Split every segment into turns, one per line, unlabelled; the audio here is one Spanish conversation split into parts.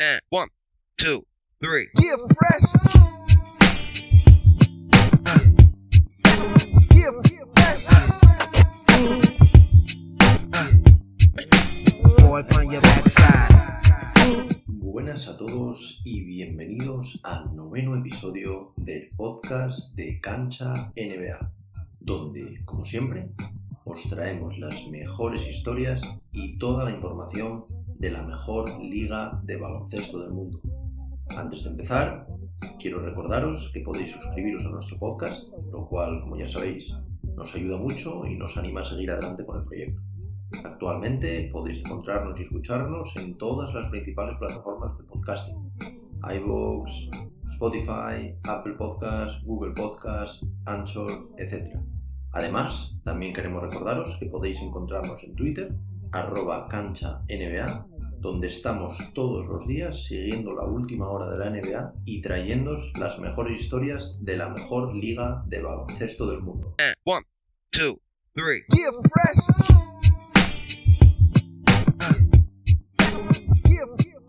And 1, 2, 3.
Yeah, fresh. Yeah, fresh. Boy, from your backside.
Buenas a todos y bienvenidos al noveno episodio del podcast de Cancha NBA, donde, como siempre, os traemos las mejores historias y toda la información de la mejor liga de baloncesto del mundo. Antes de empezar, quiero recordaros que podéis suscribiros a nuestro podcast, lo cual, como ya sabéis, nos ayuda mucho y nos anima a seguir adelante con el proyecto. Actualmente podéis encontrarnos y escucharnos en todas las principales plataformas de podcasting: iVoox, Spotify, Apple Podcasts, Google Podcasts, Anchor, etc. Además, también queremos recordaros que podéis encontrarnos en Twitter, @CanchaNBA, donde estamos todos los días siguiendo la última hora de la NBA y trayéndoos las mejores historias de la mejor liga de baloncesto del mundo.
And 1, 2, 3.
Yeah, fresh. Yeah, fresh.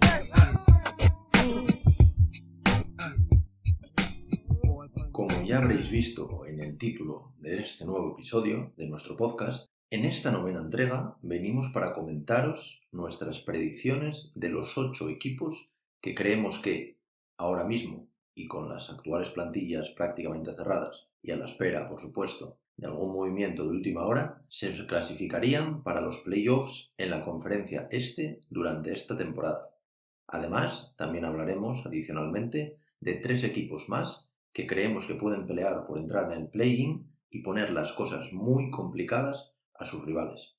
Como ya habréis visto en el título de este nuevo episodio de nuestro podcast, en esta novena entrega venimos para comentaros nuestras predicciones de los 8 equipos que creemos que, ahora mismo, y con las actuales plantillas prácticamente cerradas, y a la espera, por supuesto, de algún movimiento de última hora, se clasificarían para los playoffs en la conferencia este durante esta temporada. Además, también hablaremos, adicionalmente, de 3 equipos más que creemos que pueden pelear por entrar en el play-in y poner las cosas muy complicadas a sus rivales.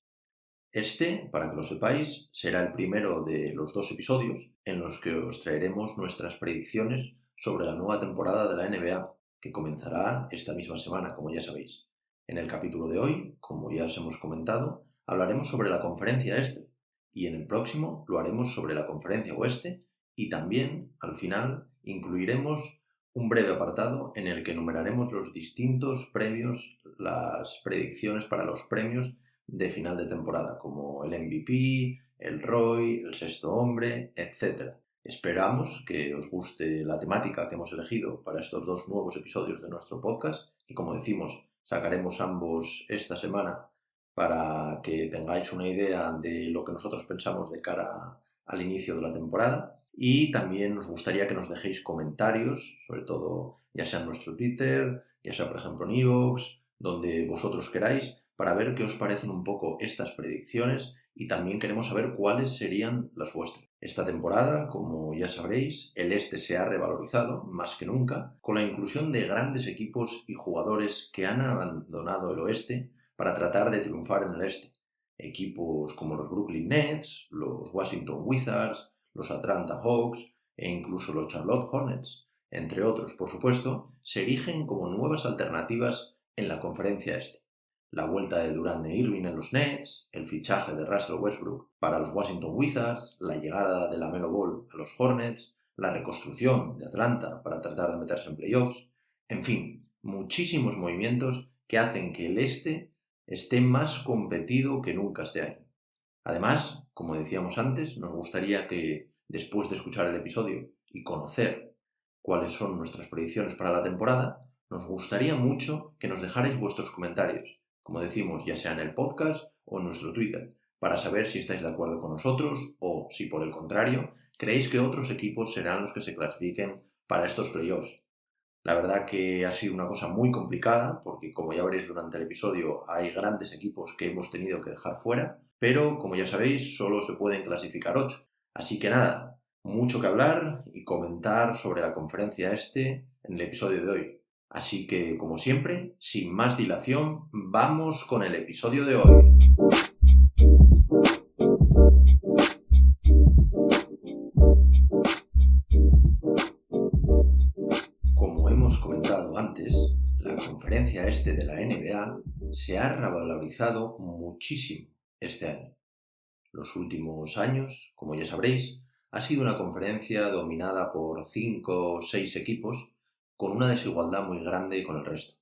Este, para que lo sepáis, será el primero de los 2 episodios en los que os traeremos nuestras predicciones sobre la nueva temporada de la NBA, que comenzará esta misma semana, como ya sabéis. En el capítulo de hoy, como ya os hemos comentado, hablaremos sobre la conferencia este, y en el próximo lo haremos sobre la conferencia oeste, y también, al final, incluiremos un breve apartado en el que enumeraremos los distintos premios, las predicciones para los premios de final de temporada, como el MVP, el Roy, el sexto hombre, etc. Esperamos que os guste la temática que hemos elegido para estos 2 nuevos episodios de nuestro podcast, y como decimos, sacaremos ambos esta semana para que tengáis una idea de lo que nosotros pensamos de cara al inicio de la temporada. Y también nos gustaría que nos dejéis comentarios, sobre todo ya sea en nuestro Twitter, ya sea por ejemplo en iVoox, donde vosotros queráis, para ver qué os parecen un poco estas predicciones, y también queremos saber cuáles serían las vuestras. Esta temporada, como ya sabréis, el este se ha revalorizado más que nunca, con la inclusión de grandes equipos y jugadores que han abandonado el oeste para tratar de triunfar en el este. Equipos como los Brooklyn Nets, los Washington Wizards, los Atlanta Hawks e incluso los Charlotte Hornets, entre otros, por supuesto, se erigen como nuevas alternativas en la conferencia este. La vuelta de Durant e Irving en los Nets, el fichaje de Russell Westbrook para los Washington Wizards, la llegada de LaMelo Ball a los Hornets, la reconstrucción de Atlanta para tratar de meterse en playoffs, en fin, muchísimos movimientos que hacen que el este esté más competido que nunca este año. Además, como decíamos antes, nos gustaría que, después de escuchar el episodio y conocer cuáles son nuestras predicciones para la temporada, nos gustaría mucho que nos dejarais vuestros comentarios, como decimos, ya sea en el podcast o en nuestro Twitter, para saber si estáis de acuerdo con nosotros o, si por el contrario, creéis que otros equipos serán los que se clasifiquen para estos playoffs. La verdad que ha sido una cosa muy complicada porque, como ya veréis durante el episodio, hay grandes equipos que hemos tenido que dejar fuera, pero como ya sabéis, solo se pueden clasificar 8. Así que nada, mucho que hablar y comentar sobre la conferencia este en el episodio de hoy. Así que, como siempre, sin más dilación, vamos con el episodio de hoy. Como hemos comentado antes, la conferencia este de la NBA se ha revalorizado muchísimo este año. Los últimos años, como ya sabréis, ha sido una conferencia dominada por 5 o 6 equipos con una desigualdad muy grande con el resto.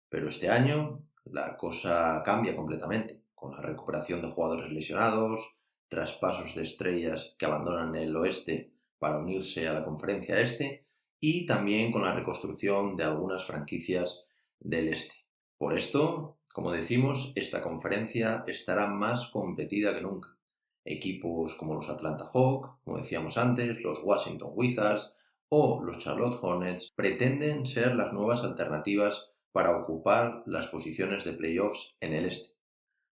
Pero este año la cosa cambia completamente, con la recuperación de jugadores lesionados, traspasos de estrellas que abandonan el oeste para unirse a la conferencia este y también con la reconstrucción de algunas franquicias del este. Por esto, como decimos, esta conferencia estará más competida que nunca. Equipos como los Atlanta Hawks, como decíamos antes, los Washington Wizards o los Charlotte Hornets pretenden ser las nuevas alternativas para ocupar las posiciones de playoffs en el este.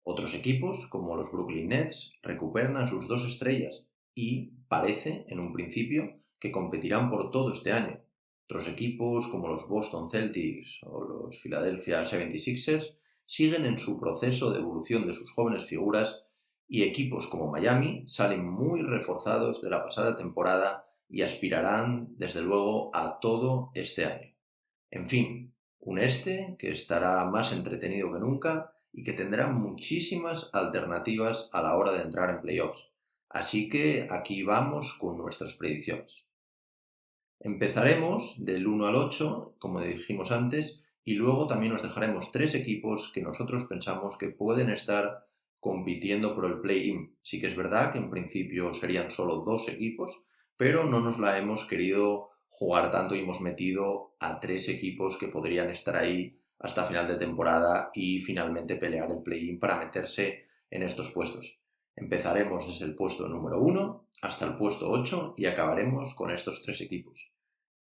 Otros equipos, como los Brooklyn Nets, recuperan a sus 2 estrellas y parece, en un principio, que competirán por todo este año. Otros equipos, como los Boston Celtics o los Philadelphia 76ers, siguen en su proceso de evolución de sus jóvenes figuras y equipos como Miami salen muy reforzados de la pasada temporada y aspirarán, desde luego, a todo este año. En fin, un este que estará más entretenido que nunca y que tendrá muchísimas alternativas a la hora de entrar en playoffs. Así que aquí vamos con nuestras predicciones. Empezaremos del 1 al 8, como dijimos antes, y luego también nos dejaremos 3 equipos que nosotros pensamos que pueden estar compitiendo por el play-in. Sí que es verdad que en principio serían solo 2 equipos, pero no nos la hemos querido jugar tanto y hemos metido a 3 equipos que podrían estar ahí hasta final de temporada y finalmente pelear el play-in para meterse en estos puestos. Empezaremos desde el puesto número 1 hasta el puesto 8 y acabaremos con estos 3 equipos.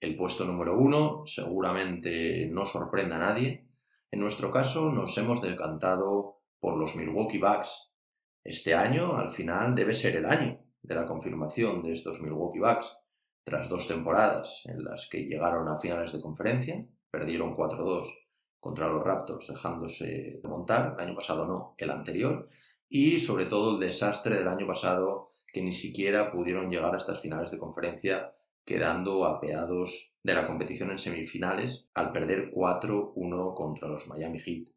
El puesto número 1 seguramente no sorprenda a nadie. En nuestro caso nos hemos decantado por los Milwaukee Bucks. Este año, al final, debe ser el año de la confirmación de estos Milwaukee Bucks. Tras 2 temporadas en las que llegaron a finales de conferencia, perdieron 4-2 contra los Raptors, dejándose montar, el año pasado no, el anterior, y sobre todo el desastre del año pasado, que ni siquiera pudieron llegar a estas finales de conferencia, quedando apeados de la competición en semifinales al perder 4-1 contra los Miami Heat.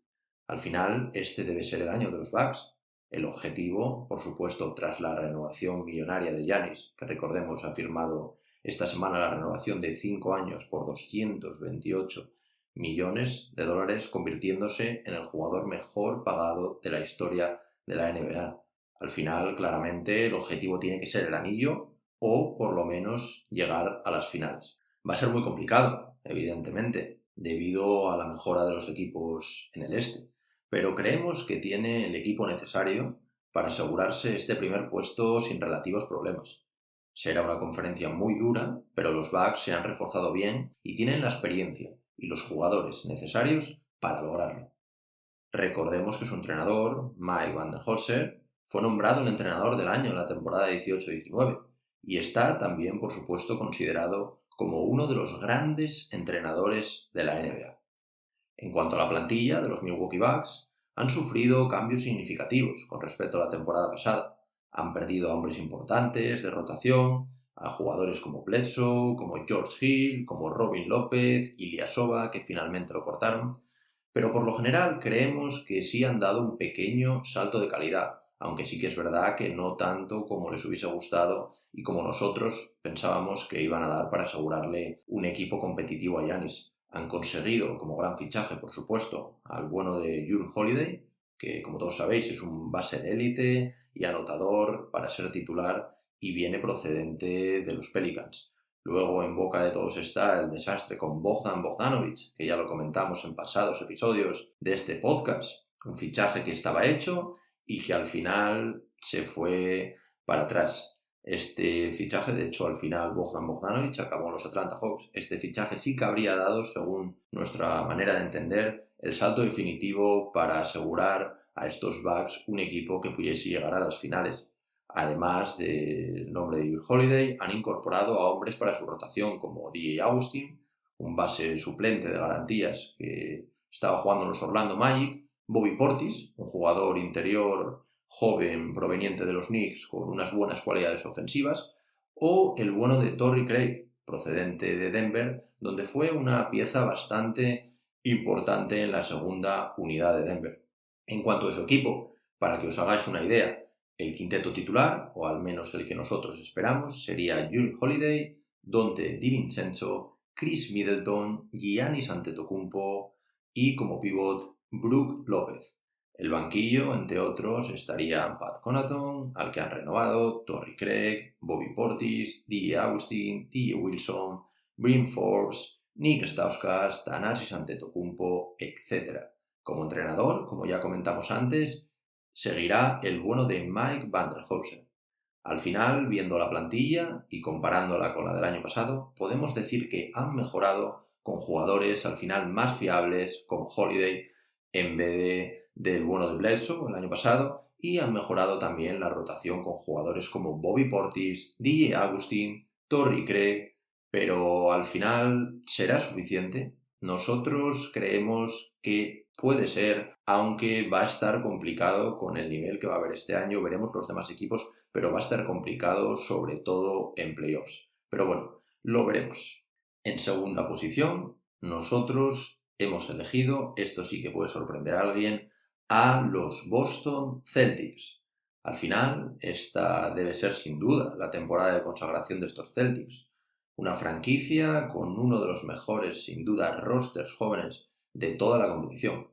Al final, este debe ser el año de los Bucks. El objetivo, por supuesto, tras la renovación millonaria de Giannis, que recordemos ha firmado esta semana la renovación de 5 años por 228 millones de dólares, convirtiéndose en el jugador mejor pagado de la historia de la NBA. Al final, claramente, el objetivo tiene que ser el anillo o, por lo menos, llegar a las finales. Va a ser muy complicado, evidentemente, debido a la mejora de los equipos en el este, pero creemos que tiene el equipo necesario para asegurarse este primer puesto sin relativos problemas. Será una conferencia muy dura, pero los Bucks se han reforzado bien y tienen la experiencia y los jugadores necesarios para lograrlo. Recordemos que su entrenador, Mike Budenholzer, fue nombrado el entrenador del año en la temporada 18-19 y está también, por supuesto, considerado como uno de los grandes entrenadores de la NBA. En cuanto a la plantilla de los Milwaukee Bucks, han sufrido cambios significativos con respecto a la temporada pasada. Han perdido a hombres importantes de rotación, a jugadores como Bledsoe, como George Hill, como Robin López, Ilyasova, que finalmente lo cortaron, pero por lo general creemos que sí han dado un pequeño salto de calidad, aunque sí que es verdad que no tanto como les hubiese gustado y como nosotros pensábamos que iban a dar para asegurarle un equipo competitivo a Giannis. Han conseguido, como gran fichaje, por supuesto, al bueno de Jrue Holiday, que como todos sabéis es un base de élite y anotador para ser titular y viene procedente de los Pelicans. Luego en boca de todos está el desastre con Bogdan Bogdanović, que ya lo comentamos en pasados episodios de este podcast. Un fichaje que estaba hecho y que al final se fue para atrás. Este fichaje, de hecho, al final Bogdan Bogdanović acabó en los Atlanta Hawks. Este fichaje sí que habría dado, según nuestra manera de entender, el salto definitivo para asegurar a estos Bucks un equipo que pudiese llegar a las finales. Además del nombre de Jrue Holiday, han incorporado a hombres para su rotación como DJ Augustin, un base suplente de garantías que estaba jugando en los Orlando Magic, Bobby Portis, un jugador interior joven proveniente de los Knicks con unas buenas cualidades ofensivas, o el bueno de Torrey Craig, procedente de Denver, donde fue una pieza bastante importante en la segunda unidad de Denver. En cuanto a su equipo, para que os hagáis una idea, el quinteto titular, o al menos el que nosotros esperamos, sería Jrue Holiday, Donte DiVincenzo, Chris Middleton, Giannis Antetokounmpo y como pivot Brook López. El banquillo, entre otros, estarían Pat Connaughton, al que han renovado, Torrey Craig, Bobby Portis, DJ Augustin, DJ Wilson, Bryn Forbes, Nick Stauskas, Thanasis Antetokounmpo, etc. Como entrenador, como ya comentamos antes, seguirá el bueno de Mike Vanderhausen. Al final, viendo la plantilla y comparándola con la del año pasado, podemos decir que han mejorado con jugadores al final más fiables, como Holiday, en vez del bueno de Bledsoe el año pasado, y han mejorado también la rotación con jugadores como Bobby Portis, DJ Augustin, Torrey Craig, pero al final ¿será suficiente? Nosotros creemos que puede ser, aunque va a estar complicado con el nivel que va a haber este año. Veremos los demás equipos, pero va a estar complicado sobre todo en playoffs. Pero bueno, lo veremos. En segunda posición, nosotros hemos elegido, esto sí que puede sorprender a alguien, a los Boston Celtics. Al final, esta debe ser sin duda la temporada de consagración de estos Celtics. Una franquicia con uno de los mejores, sin duda, rosters jóvenes de toda la competición.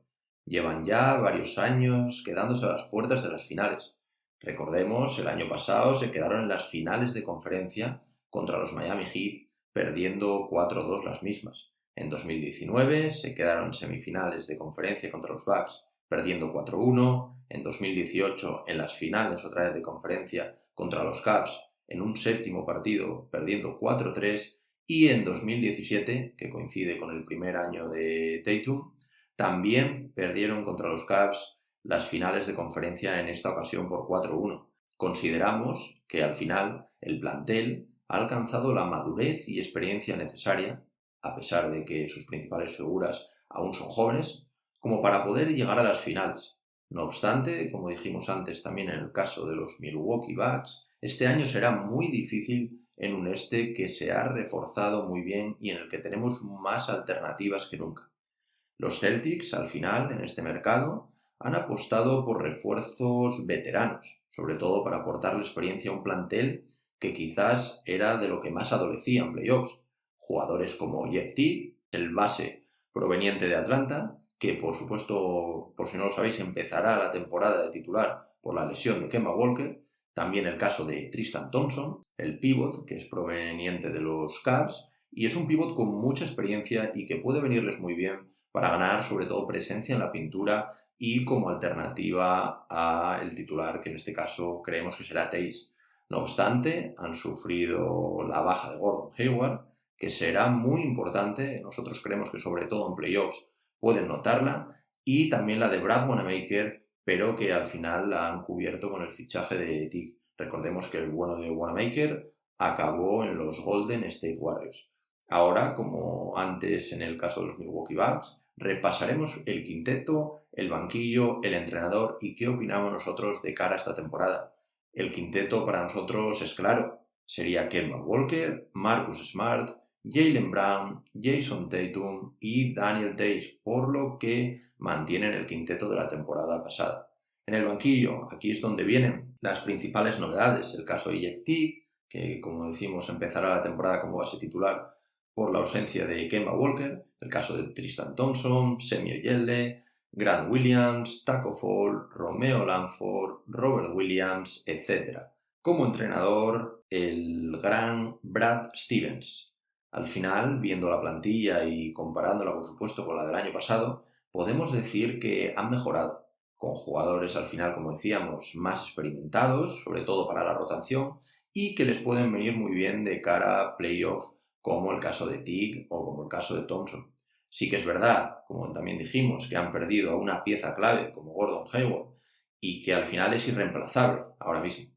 Llevan ya varios años quedándose a las puertas de las finales. Recordemos, el año pasado se quedaron en las finales de conferencia contra los Miami Heat, perdiendo 4-2 las mismas. En 2019 se quedaron en semifinales de conferencia contra los Bucks, perdiendo 4-1. En 2018 en las finales otra vez de conferencia contra los Cavs, en un séptimo partido, perdiendo 4-3, y en 2017, que coincide con el primer año de Tatum, también perdieron contra los Cavs las finales de conferencia, en esta ocasión por 4-1. Consideramos que al final el plantel ha alcanzado la madurez y experiencia necesaria, a pesar de que sus principales figuras aún son jóvenes, como para poder llegar a las finales. No obstante, como dijimos antes también en el caso de los Milwaukee Bucks, este año será muy difícil en un este que se ha reforzado muy bien y en el que tenemos más alternativas que nunca. Los Celtics, al final, en este mercado, han apostado por refuerzos veteranos, sobre todo para aportarle experiencia a un plantel que quizás era de lo que más adolecía en playoffs. Jugadores como Jeff Teague, el base proveniente de Atlanta, que por supuesto, por si no lo sabéis, empezará la temporada de titular por la lesión de Kemba Walker. También el caso de Tristan Thompson, el pívot, que es proveniente de los Cavs, y es un pívot con mucha experiencia y que puede venirles muy bien para ganar sobre todo presencia en la pintura y como alternativa al titular, que en este caso creemos que será Tays. No obstante, han sufrido la baja de Gordon Hayward, que será muy importante. Nosotros creemos que sobre todo en playoffs pueden notarla, y también la de Brad Wanamaker, pero que al final la han cubierto con el fichaje de Teague. Recordemos que el bueno de Wanamaker acabó en los Golden State Warriors. Ahora, como antes en el caso de los Milwaukee Bucks, repasaremos el quinteto, el banquillo, el entrenador y qué opinamos nosotros de cara a esta temporada. El quinteto para nosotros es claro. Sería Kemba Walker, Marcus Smart, Jaylen Brown, Jason Tatum y Daniel Theis, por lo que mantienen el quinteto de la temporada pasada. En el banquillo, aquí es donde vienen las principales novedades. El caso de Jeff Teague, que como decimos empezará la temporada como base titular por la ausencia de Kemba Walker. El caso de Tristan Thompson, Semi Ojeleye, Grant Williams, Tacko Fall, Romeo Langford, Robert Williams, etc. Como entrenador, el gran Brad Stevens. Al final, viendo la plantilla y comparándola, por supuesto, con la del año pasado, podemos decir que han mejorado, con jugadores al final, como decíamos, más experimentados, sobre todo para la rotación, y que les pueden venir muy bien de cara a playoff, como el caso de Teague o como el caso de Thompson. Sí que es verdad, como también dijimos, que han perdido a una pieza clave como Gordon Hayward y que al final es irreemplazable ahora mismo.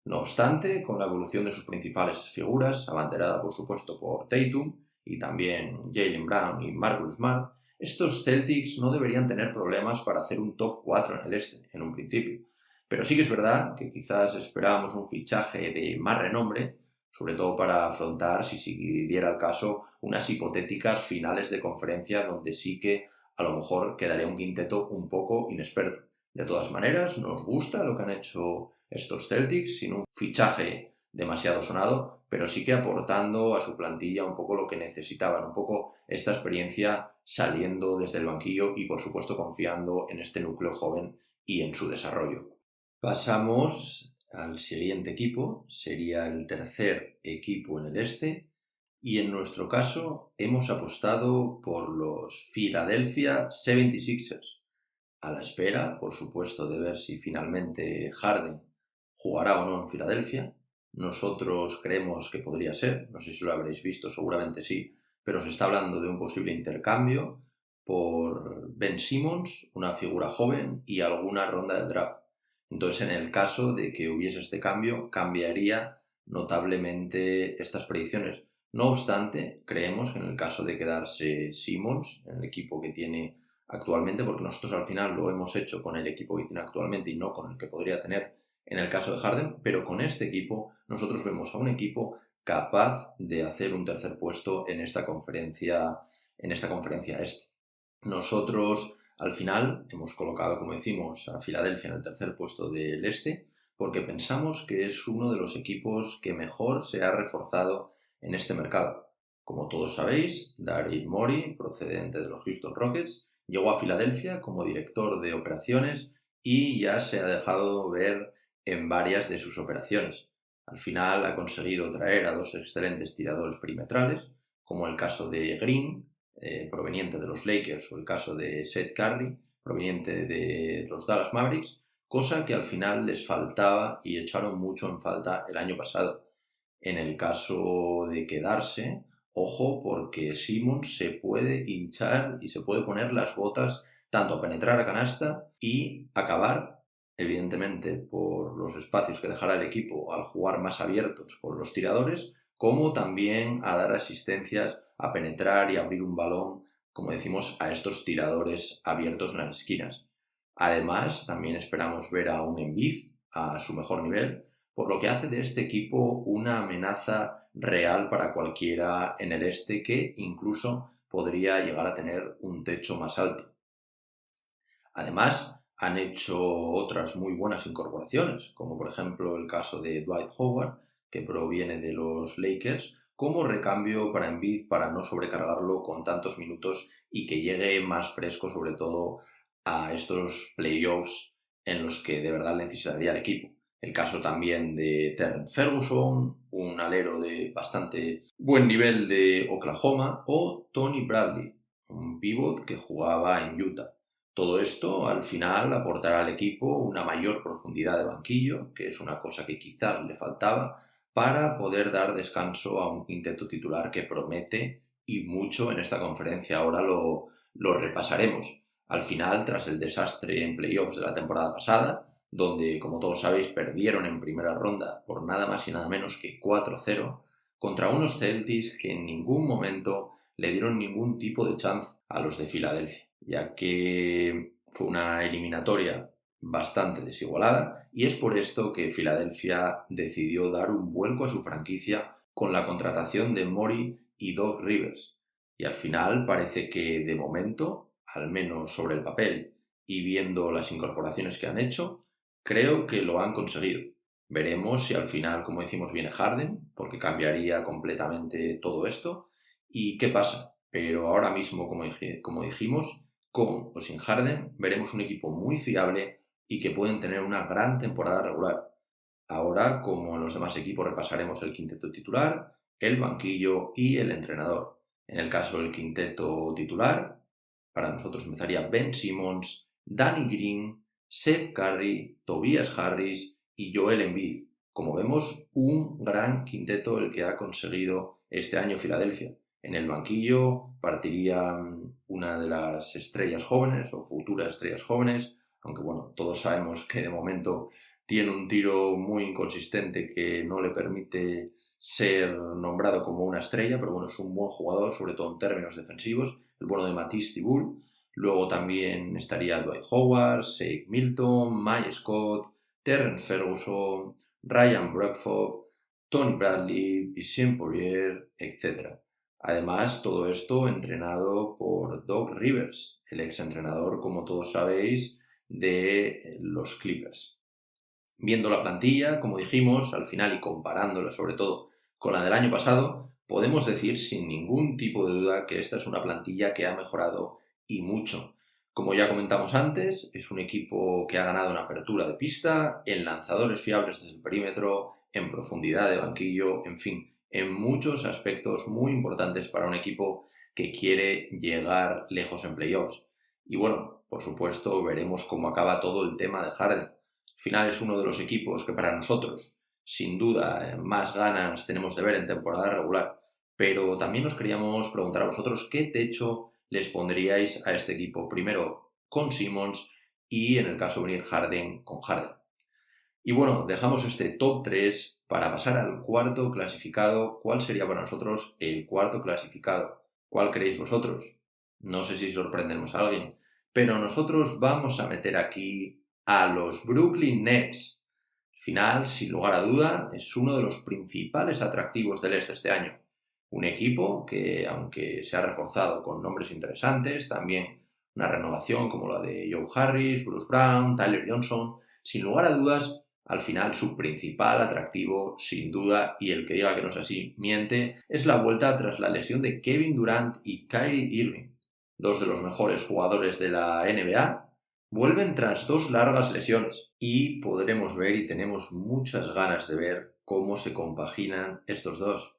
No obstante, con la evolución de sus principales figuras, abanderada por supuesto por Tatum y también Jaylen Brown y Marcus Smart, estos Celtics no deberían tener problemas para hacer un top 4 en el este, en un principio. Pero sí que es verdad que quizás esperábamos un fichaje de más renombre, sobre todo para afrontar, si diera el caso, unas hipotéticas finales de conferencia donde sí que a lo mejor quedaría un quinteto un poco inexperto. De todas maneras, nos gusta lo que han hecho estos Celtics, sin un fichaje demasiado sonado, pero sí que aportando a su plantilla un poco lo que necesitaban, un poco esta experiencia saliendo desde el banquillo y por supuesto confiando en este núcleo joven y en su desarrollo. Pasamos al siguiente equipo, sería el tercer equipo en el este, y en nuestro caso hemos apostado por los Philadelphia 76ers, a la espera, por supuesto, de ver si finalmente Harden jugará o no en Filadelfia. Nosotros creemos que podría ser, no sé si lo habréis visto, seguramente sí, pero se está hablando de un posible intercambio por Ben Simmons, una figura joven, y alguna ronda del draft. Entonces, en el caso de que hubiese este cambio, cambiaría notablemente estas predicciones. No obstante, creemos que en el caso de quedarse Simmons, en el equipo que tiene actualmente, porque nosotros al final lo hemos hecho con el equipo que tiene actualmente y no con el que podría tener en el caso de Harden, pero con este equipo nosotros vemos a un equipo capaz de hacer un tercer puesto en esta conferencia este. Nosotros al final hemos colocado, como decimos, a Filadelfia en el tercer puesto del este porque pensamos que es uno de los equipos que mejor se ha reforzado en este mercado. Como todos sabéis, Daryl Morey, procedente de los Houston Rockets, llegó a Filadelfia como director de operaciones y ya se ha dejado ver en varias de sus operaciones. Al final ha conseguido traer a dos excelentes tiradores perimetrales, como el caso de Green, proveniente de los Lakers, o el caso de Seth Curry, proveniente de los Dallas Mavericks, cosa que al final les faltaba y echaron mucho en falta el año pasado. En el caso de quedarse, ojo, porque Simmons se puede hinchar y se puede poner las botas tanto a penetrar a canasta y acabar, evidentemente, por los espacios que dejará el equipo al jugar más abiertos con los tiradores, como también a dar asistencias, a penetrar y abrir un balón, como decimos, a estos tiradores abiertos en las esquinas. Además, también esperamos ver a un Embiid a su mejor nivel, por lo que hace de este equipo una amenaza real para cualquiera en el este que incluso podría llegar a tener un techo más alto. Además, han hecho otras muy buenas incorporaciones, como por ejemplo el caso de Dwight Howard, que proviene de los Lakers, como recambio para Embiid para no sobrecargarlo con tantos minutos y que llegue más fresco sobre todo a estos playoffs en los que de verdad necesitaría el equipo. El caso también de Terrence Ferguson, un alero de bastante buen nivel de Oklahoma, o Tony Bradley, un pívot que jugaba en Utah. Todo esto al final aportará al equipo una mayor profundidad de banquillo, que es una cosa que quizás le faltaba, para poder dar descanso a un quinteto titular que promete y mucho en esta conferencia. Ahora lo repasaremos. Al final, tras el desastre en playoffs de la temporada pasada, donde, como todos sabéis, perdieron en primera ronda por nada más y nada menos que 4-0, contra unos Celtics que en ningún momento le dieron ningún tipo de chance a los de Filadelfia, ya que fue una eliminatoria bastante desigualada y es por esto que Filadelfia decidió dar un vuelco a su franquicia con la contratación de Morey y Doc Rivers. Y al final parece que de momento, al menos sobre el papel y viendo las incorporaciones que han hecho, creo que lo han conseguido. Veremos si al final, como decimos, viene Harden, porque cambiaría completamente todo esto. ¿Y qué pasa? Pero ahora mismo, como dijimos, con o sin Harden, veremos un equipo muy fiable y que pueden tener una gran temporada regular. Ahora, como en los demás equipos, repasaremos el quinteto titular, el banquillo y el entrenador. En el caso del quinteto titular, para nosotros empezaría Ben Simmons, Danny Green, Seth Curry, Tobias Harris y Joel Embiid. Como vemos, un gran quinteto el que ha conseguido este año Filadelfia. En el banquillo partiría una de las estrellas jóvenes o futuras estrellas jóvenes, aunque bueno, todos sabemos que de momento tiene un tiro muy inconsistente que no le permite ser nombrado como una estrella, pero bueno, es un buen jugador, sobre todo en términos defensivos, el bueno de Matisse Thybulle. Luego también estaría Dwight Howard, Shake Milton, Mike Scott, Terrence Ferguson, Ryan Bradford, Tony Bradley, Vicent Poirier, etc. Además, todo esto entrenado por Doc Rivers, el ex entrenador, como todos sabéis, de los Clippers. Viendo la plantilla, como dijimos, al final y comparándola sobre todo con la del año pasado, podemos decir sin ningún tipo de duda que esta es una plantilla que ha mejorado y mucho. Como ya comentamos antes, es un equipo que ha ganado en apertura de pista, en lanzadores fiables desde el perímetro, en profundidad de banquillo, en fin, en muchos aspectos muy importantes para un equipo que quiere llegar lejos en playoffs. Y bueno, por supuesto, veremos cómo acaba todo el tema de Harden. Al final es uno de los equipos que para nosotros, sin duda, más ganas tenemos de ver en temporada regular. Pero también nos queríamos preguntar a vosotros qué techo les pondríais a este equipo. Primero con Simmons y en el caso de venir Harden con Harden. Y bueno, dejamos este top 3 para pasar al cuarto clasificado. ¿Cuál sería para nosotros el cuarto clasificado? ¿Cuál creéis vosotros? No sé si sorprendemos a alguien, pero nosotros vamos a meter aquí a los Brooklyn Nets. Al final, sin lugar a duda, es uno de los principales atractivos del este año. Un equipo que, aunque se ha reforzado con nombres interesantes, también una renovación como la de Joe Harris, Bruce Brown, Tyler Johnson, sin lugar a dudas, al final su principal atractivo, sin duda, y el que diga que no es así, miente, es la vuelta tras la lesión de Kevin Durant y Kyrie Irving. Dos de los mejores jugadores de la NBA vuelven tras 2 largas lesiones y podremos ver y tenemos muchas ganas de ver cómo se compaginan estos dos.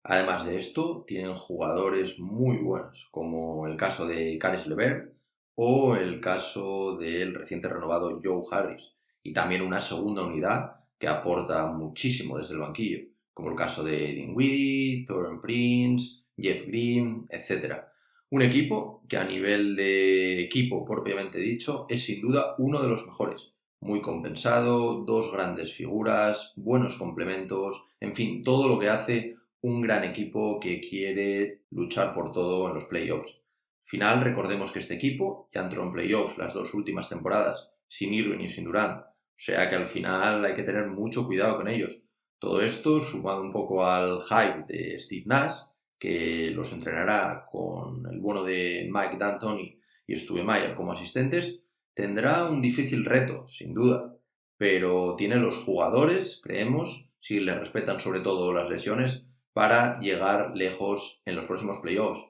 Además de esto, tienen jugadores muy buenos, como el caso de Caris LeVert o el caso del reciente renovado Joe Harris, y también una segunda unidad que aporta muchísimo desde el banquillo, como el caso de Dinwiddie, Taurean Prince, Jeff Green, etc. Un equipo que a nivel de equipo propiamente dicho es sin duda uno de los mejores. Muy compensado, 2 grandes figuras, buenos complementos, en fin, todo lo que hace un gran equipo que quiere luchar por todo en los playoffs. Al final, recordemos que este equipo ya entró en playoffs las 2 últimas temporadas, sin Irving y sin Durant. O sea que al final hay que tener mucho cuidado con ellos. Todo esto sumado un poco al hype de Steve Nash, que los entrenará con el bueno de Mike D'Antoni y Stu Mayer como asistentes, tendrá un difícil reto, sin duda. Pero tiene los jugadores, creemos, si le respetan sobre todo las lesiones, para llegar lejos en los próximos playoffs.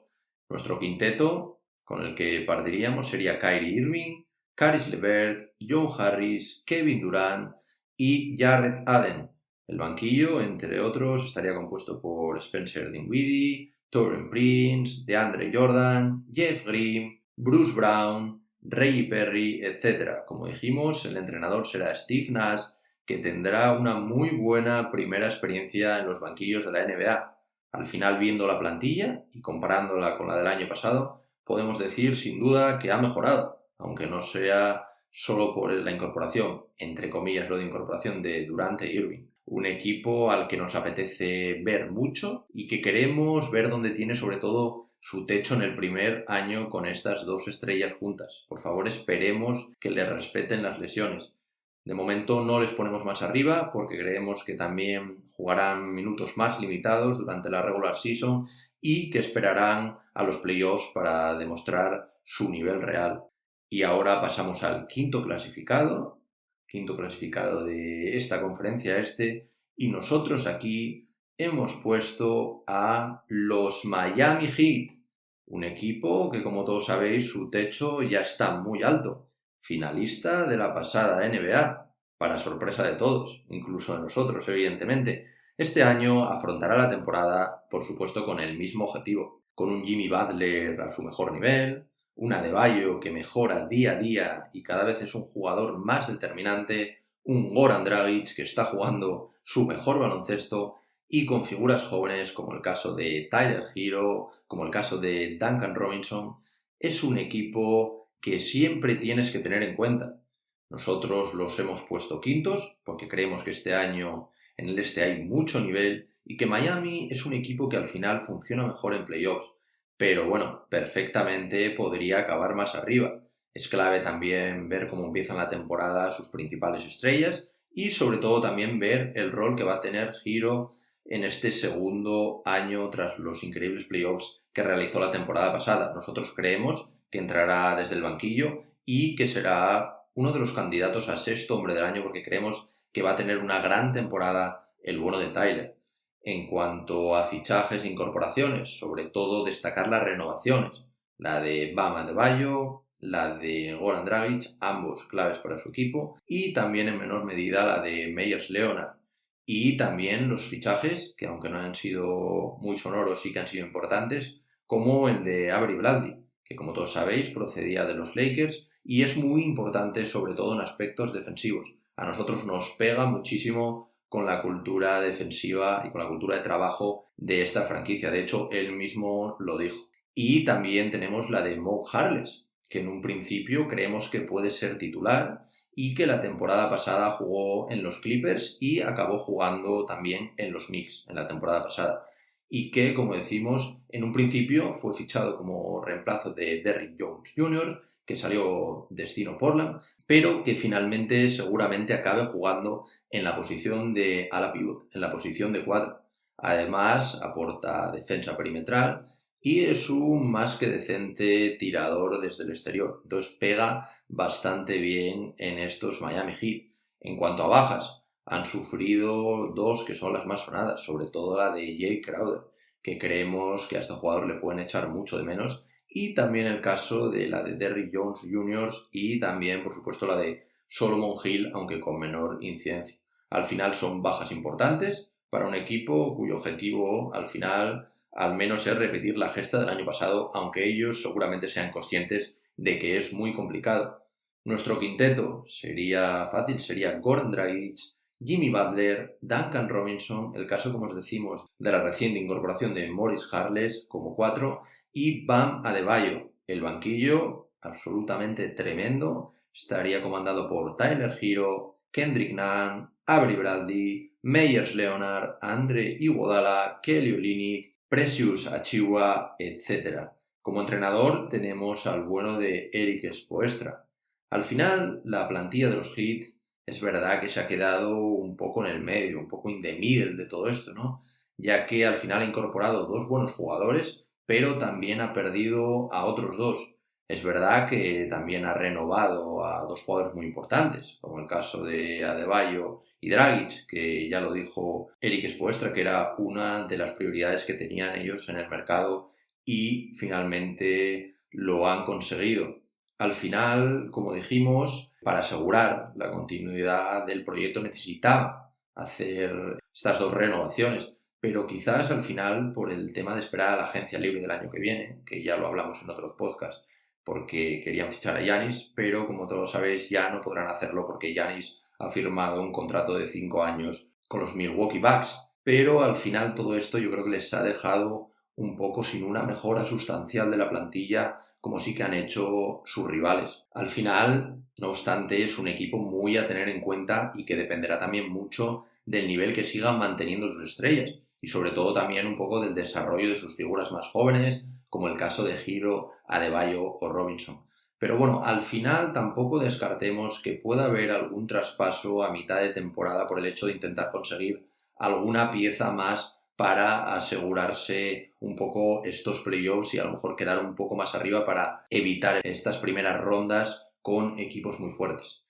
Nuestro quinteto con el que partiríamos sería Kyrie Irving, Caris LeVert, Joe Harris, Kevin Durant y Jarrett Allen. El banquillo, entre otros, estaría compuesto por Spencer Dinwiddie, Taurean Prince, DeAndre Jordan, Jeff Green, Bruce Brown, Reggie Perry, etc. Como dijimos, el entrenador será Steve Nash, que tendrá una muy buena primera experiencia en los banquillos de la NBA. Al final, viendo la plantilla y comparándola con la del año pasado, podemos decir sin duda que ha mejorado, aunque no sea solo por la incorporación, entre comillas lo de incorporación de Durant e Irving. Un equipo al que nos apetece ver mucho y que queremos ver dónde tiene sobre todo su techo en el primer año con estas 2 estrellas juntas. Por favor, esperemos que les respeten las lesiones. De momento no les ponemos más arriba porque creemos que también jugarán minutos más limitados durante la regular season y que esperarán a los playoffs para demostrar su nivel real. Y ahora pasamos al quinto clasificado de esta conferencia y nosotros aquí hemos puesto a los Miami Heat, un equipo que como todos sabéis su techo ya está muy alto. Finalista de la pasada NBA, para sorpresa de todos, incluso de nosotros, evidentemente. Este año afrontará la temporada, por supuesto, con el mismo objetivo, con un Jimmy Butler a su mejor nivel, un Adebayo que mejora día a día y cada vez es un jugador más determinante, un Goran Dragic que está jugando su mejor baloncesto y con figuras jóvenes como el caso de Tyler Hero, como el caso de Duncan Robinson. Es un equipo que siempre tienes que tener en cuenta. Nosotros los hemos puesto quintos porque creemos que este año en el este hay mucho nivel y que Miami es un equipo que al final funciona mejor en playoffs. Pero bueno, perfectamente podría acabar más arriba. Es clave también ver cómo empiezan la temporada sus principales estrellas y sobre todo también ver el rol que va a tener Hero en este segundo año tras los increíbles playoffs que realizó la temporada pasada. Nosotros creemos que entrará desde el banquillo y que será uno de los candidatos a sexto hombre del año porque creemos que va a tener una gran temporada el bueno de Tyler. En cuanto a fichajes e incorporaciones, sobre todo destacar las renovaciones, la de Bam Adebayo, la de Goran Dragic, ambos claves para su equipo, y también en menor medida la de Meyers Leonard. Y también los fichajes, que aunque no han sido muy sonoros, sí que han sido importantes, como el de Avery Bradley, que como todos sabéis procedía de los Lakers y es muy importante sobre todo en aspectos defensivos. A nosotros nos pega muchísimo con la cultura defensiva y con la cultura de trabajo de esta franquicia. De hecho, él mismo lo dijo. Y también tenemos la de Mo Harkless, que en un principio creemos que puede ser titular y que la temporada pasada jugó en los Clippers y acabó jugando también en los Knicks en la temporada pasada. Y que, como decimos, en un principio fue fichado como reemplazo de Derrick Jones Jr., que salió destino Portland, pero que finalmente seguramente acabe jugando en la posición de ala pivot, en la posición de 4. Además, aporta defensa perimetral y es un más que decente tirador desde el exterior. Entonces pega bastante bien en estos Miami Heat. En cuanto a bajas, han sufrido dos que son las más sonadas, sobre todo la de Jay Crowder, que creemos que a este jugador le pueden echar mucho de menos, y también el caso de la de Derrick Jones Jr. y también, por supuesto, la de Solomon Hill, aunque con menor incidencia. Al final son bajas importantes para un equipo cuyo objetivo, al final, al menos es repetir la gesta del año pasado, aunque ellos seguramente sean conscientes de que es muy complicado. Nuestro quinteto sería fácil, sería Goran Dragic, Jimmy Butler, Duncan Robinson, el caso, como os decimos, de la reciente incorporación de Maurice Harkless como 4 y Bam Adebayo. El banquillo, absolutamente tremendo, estaría comandado por Tyler Hero, Kendrick Nunn, Avery Bradley, Meyers Leonard, Andre Iguodala, Kelly Olynyk, Precious Achiuwa, etc. Como entrenador tenemos al bueno de Eric Spoelstra. Al final, la plantilla de los Heat es verdad que se ha quedado un poco en el medio, un poco in the middle de todo esto, ¿no? Ya que al final ha incorporado dos buenos jugadores, pero también ha perdido a otros dos. Es verdad que también ha renovado a dos jugadores muy importantes, como el caso de Adebayo y Dragic, que ya lo dijo Eric Spoelstra, que era una de las prioridades que tenían ellos en el mercado y finalmente lo han conseguido. Al final, como dijimos, para asegurar la continuidad del proyecto necesitaba hacer estas dos renovaciones, pero quizás al final por el tema de esperar a la agencia libre del año que viene, que ya lo hablamos en otros podcasts, porque querían fichar a Giannis, pero como todos sabéis ya no podrán hacerlo porque Giannis ha firmado un contrato de 5 años con los Milwaukee Bucks. Pero al final todo esto yo creo que les ha dejado un poco sin una mejora sustancial de la plantilla como sí que han hecho sus rivales. Al final, no obstante, es un equipo muy a tener en cuenta y que dependerá también mucho del nivel que sigan manteniendo sus estrellas y sobre todo también un poco del desarrollo de sus figuras más jóvenes, como el caso de Hero, Adebayo o Robinson. Pero bueno, al final tampoco descartemos que pueda haber algún traspaso a mitad de temporada por el hecho de intentar conseguir alguna pieza más para asegurarse un poco estos playoffs y a lo mejor quedar un poco más arriba para evitar estas primeras rondas con equipos muy fuertes.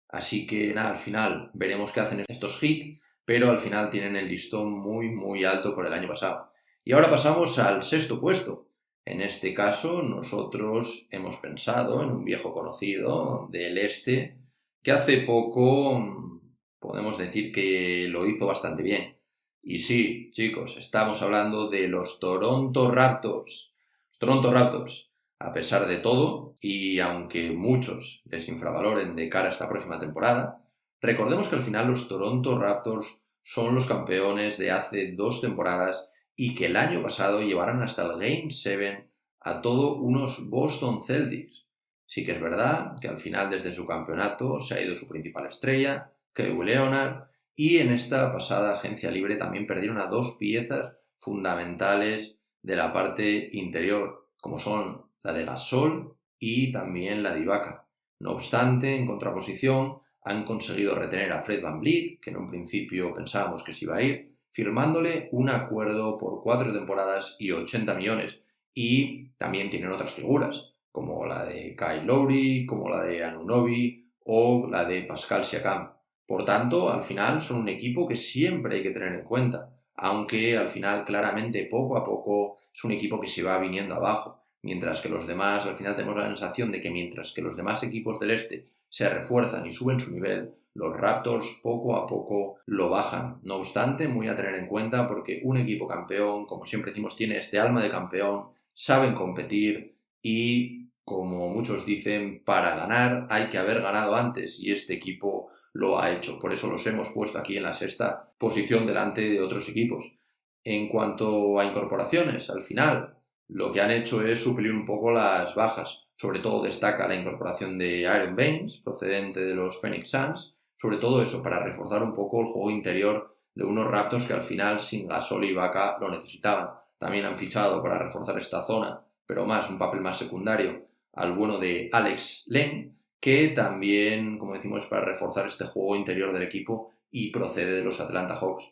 Así que nada, al final veremos qué hacen estos Heat, pero al final tienen el listón muy alto por el año pasado. Y ahora pasamos al sexto puesto. En este caso nosotros hemos pensado en un viejo conocido del este que hace poco podemos decir que lo hizo bastante bien. Y sí, chicos, estamos hablando de los Toronto Raptors. Los Toronto Raptors, a pesar de todo, y aunque muchos les infravaloren de cara a esta próxima temporada, recordemos que al final los Toronto Raptors son los campeones de hace 2 temporadas y que el año pasado llevaron hasta el Game 7 a todos unos Boston Celtics. Sí que es verdad que al final desde su campeonato se ha ido su principal estrella, Kawhi Leonard, y en esta pasada agencia libre también perdieron a 2 piezas fundamentales de la parte interior, como son la de Gasol y también la de Ibaka. No obstante, en contraposición, han conseguido retener a Fred VanVleet, que en un principio pensábamos que se iba a ir, firmándole un acuerdo por 4 temporadas y 80 millones. Y también tienen otras figuras, como la de Kyle Lowry, como la de Anunoby o la de Pascal Siakam. Por tanto, al final son un equipo que siempre hay que tener en cuenta, aunque al final claramente poco a poco es un equipo que se va viniendo abajo. mientras que los demás, al final tenemos la sensación de que mientras que los demás equipos del este se refuerzan y suben su nivel, los Raptors poco a poco lo bajan. No obstante, muy a tener en cuenta porque un equipo campeón, como siempre decimos, tiene este alma de campeón, saben competir y, como muchos dicen, para ganar hay que haber ganado antes y este equipo lo ha hecho. Por eso los hemos puesto aquí en la sexta posición delante de otros equipos. En cuanto a incorporaciones, al final lo que han hecho es suplir un poco las bajas. Sobre todo destaca la incorporación de Aaron Baines, procedente de los Phoenix Suns. Sobre todo eso, para reforzar un poco el juego interior de unos Raptors que al final sin Gasol y Ibaka lo necesitaban. También han fichado para reforzar esta zona, pero más un papel más secundario, al bueno de Alex Len, que también, como decimos, es para reforzar este juego interior del equipo y procede de los Atlanta Hawks.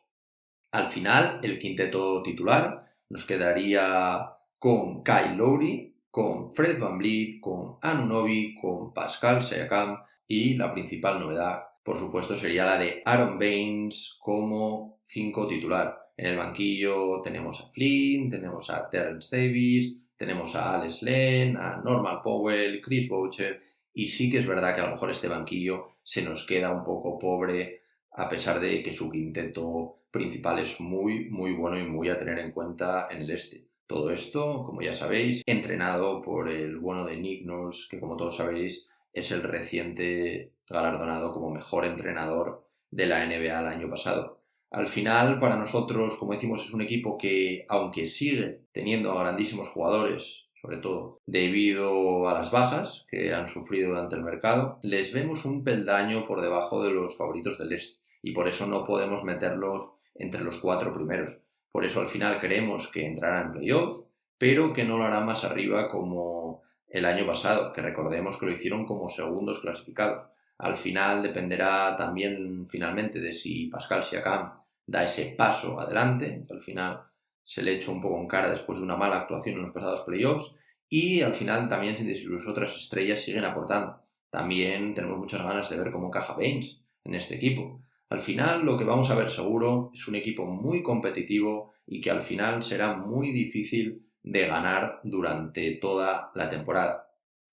Al final, el quinteto titular nos quedaría con Kyle Lowry, con Fred VanVleet, con Anunoby, con Pascal Siakam y la principal novedad, por supuesto, sería la de Aaron Baines como 5 titular. En el banquillo tenemos a Flynn, tenemos a Terrence Davis, tenemos a Alex Len, a Norman Powell, Chris Boucher, y sí que es verdad que a lo mejor este banquillo se nos queda un poco pobre a pesar de que su quinteto principal es muy, muy bueno y muy a tener en cuenta en el este. Todo esto, como ya sabéis, entrenado por el bueno de Nick Nurse, que como todos sabéis es el reciente galardonado como mejor entrenador de la NBA el año pasado. Al final, para nosotros, como decimos, es un equipo que, aunque sigue teniendo a grandísimos jugadores, sobre todo debido a las bajas que han sufrido durante el mercado, les vemos un peldaño por debajo de los favoritos del este y por eso no podemos meterlos entre los 4 primeros. Por eso al final creemos que entrarán en playoff, pero que no lo harán más arriba como el año pasado, que recordemos que lo hicieron como segundos clasificados. Al final dependerá también finalmente de si Pascal Siakam da ese paso adelante, que al final se le echó un poco en cara después de una mala actuación en los pasados playoffs, y al final también si sus otras estrellas siguen aportando. También tenemos muchas ganas de ver cómo encaja Baines en este equipo. Al final lo que vamos a ver seguro es un equipo muy competitivo y que al final será muy difícil de ganar durante toda la temporada.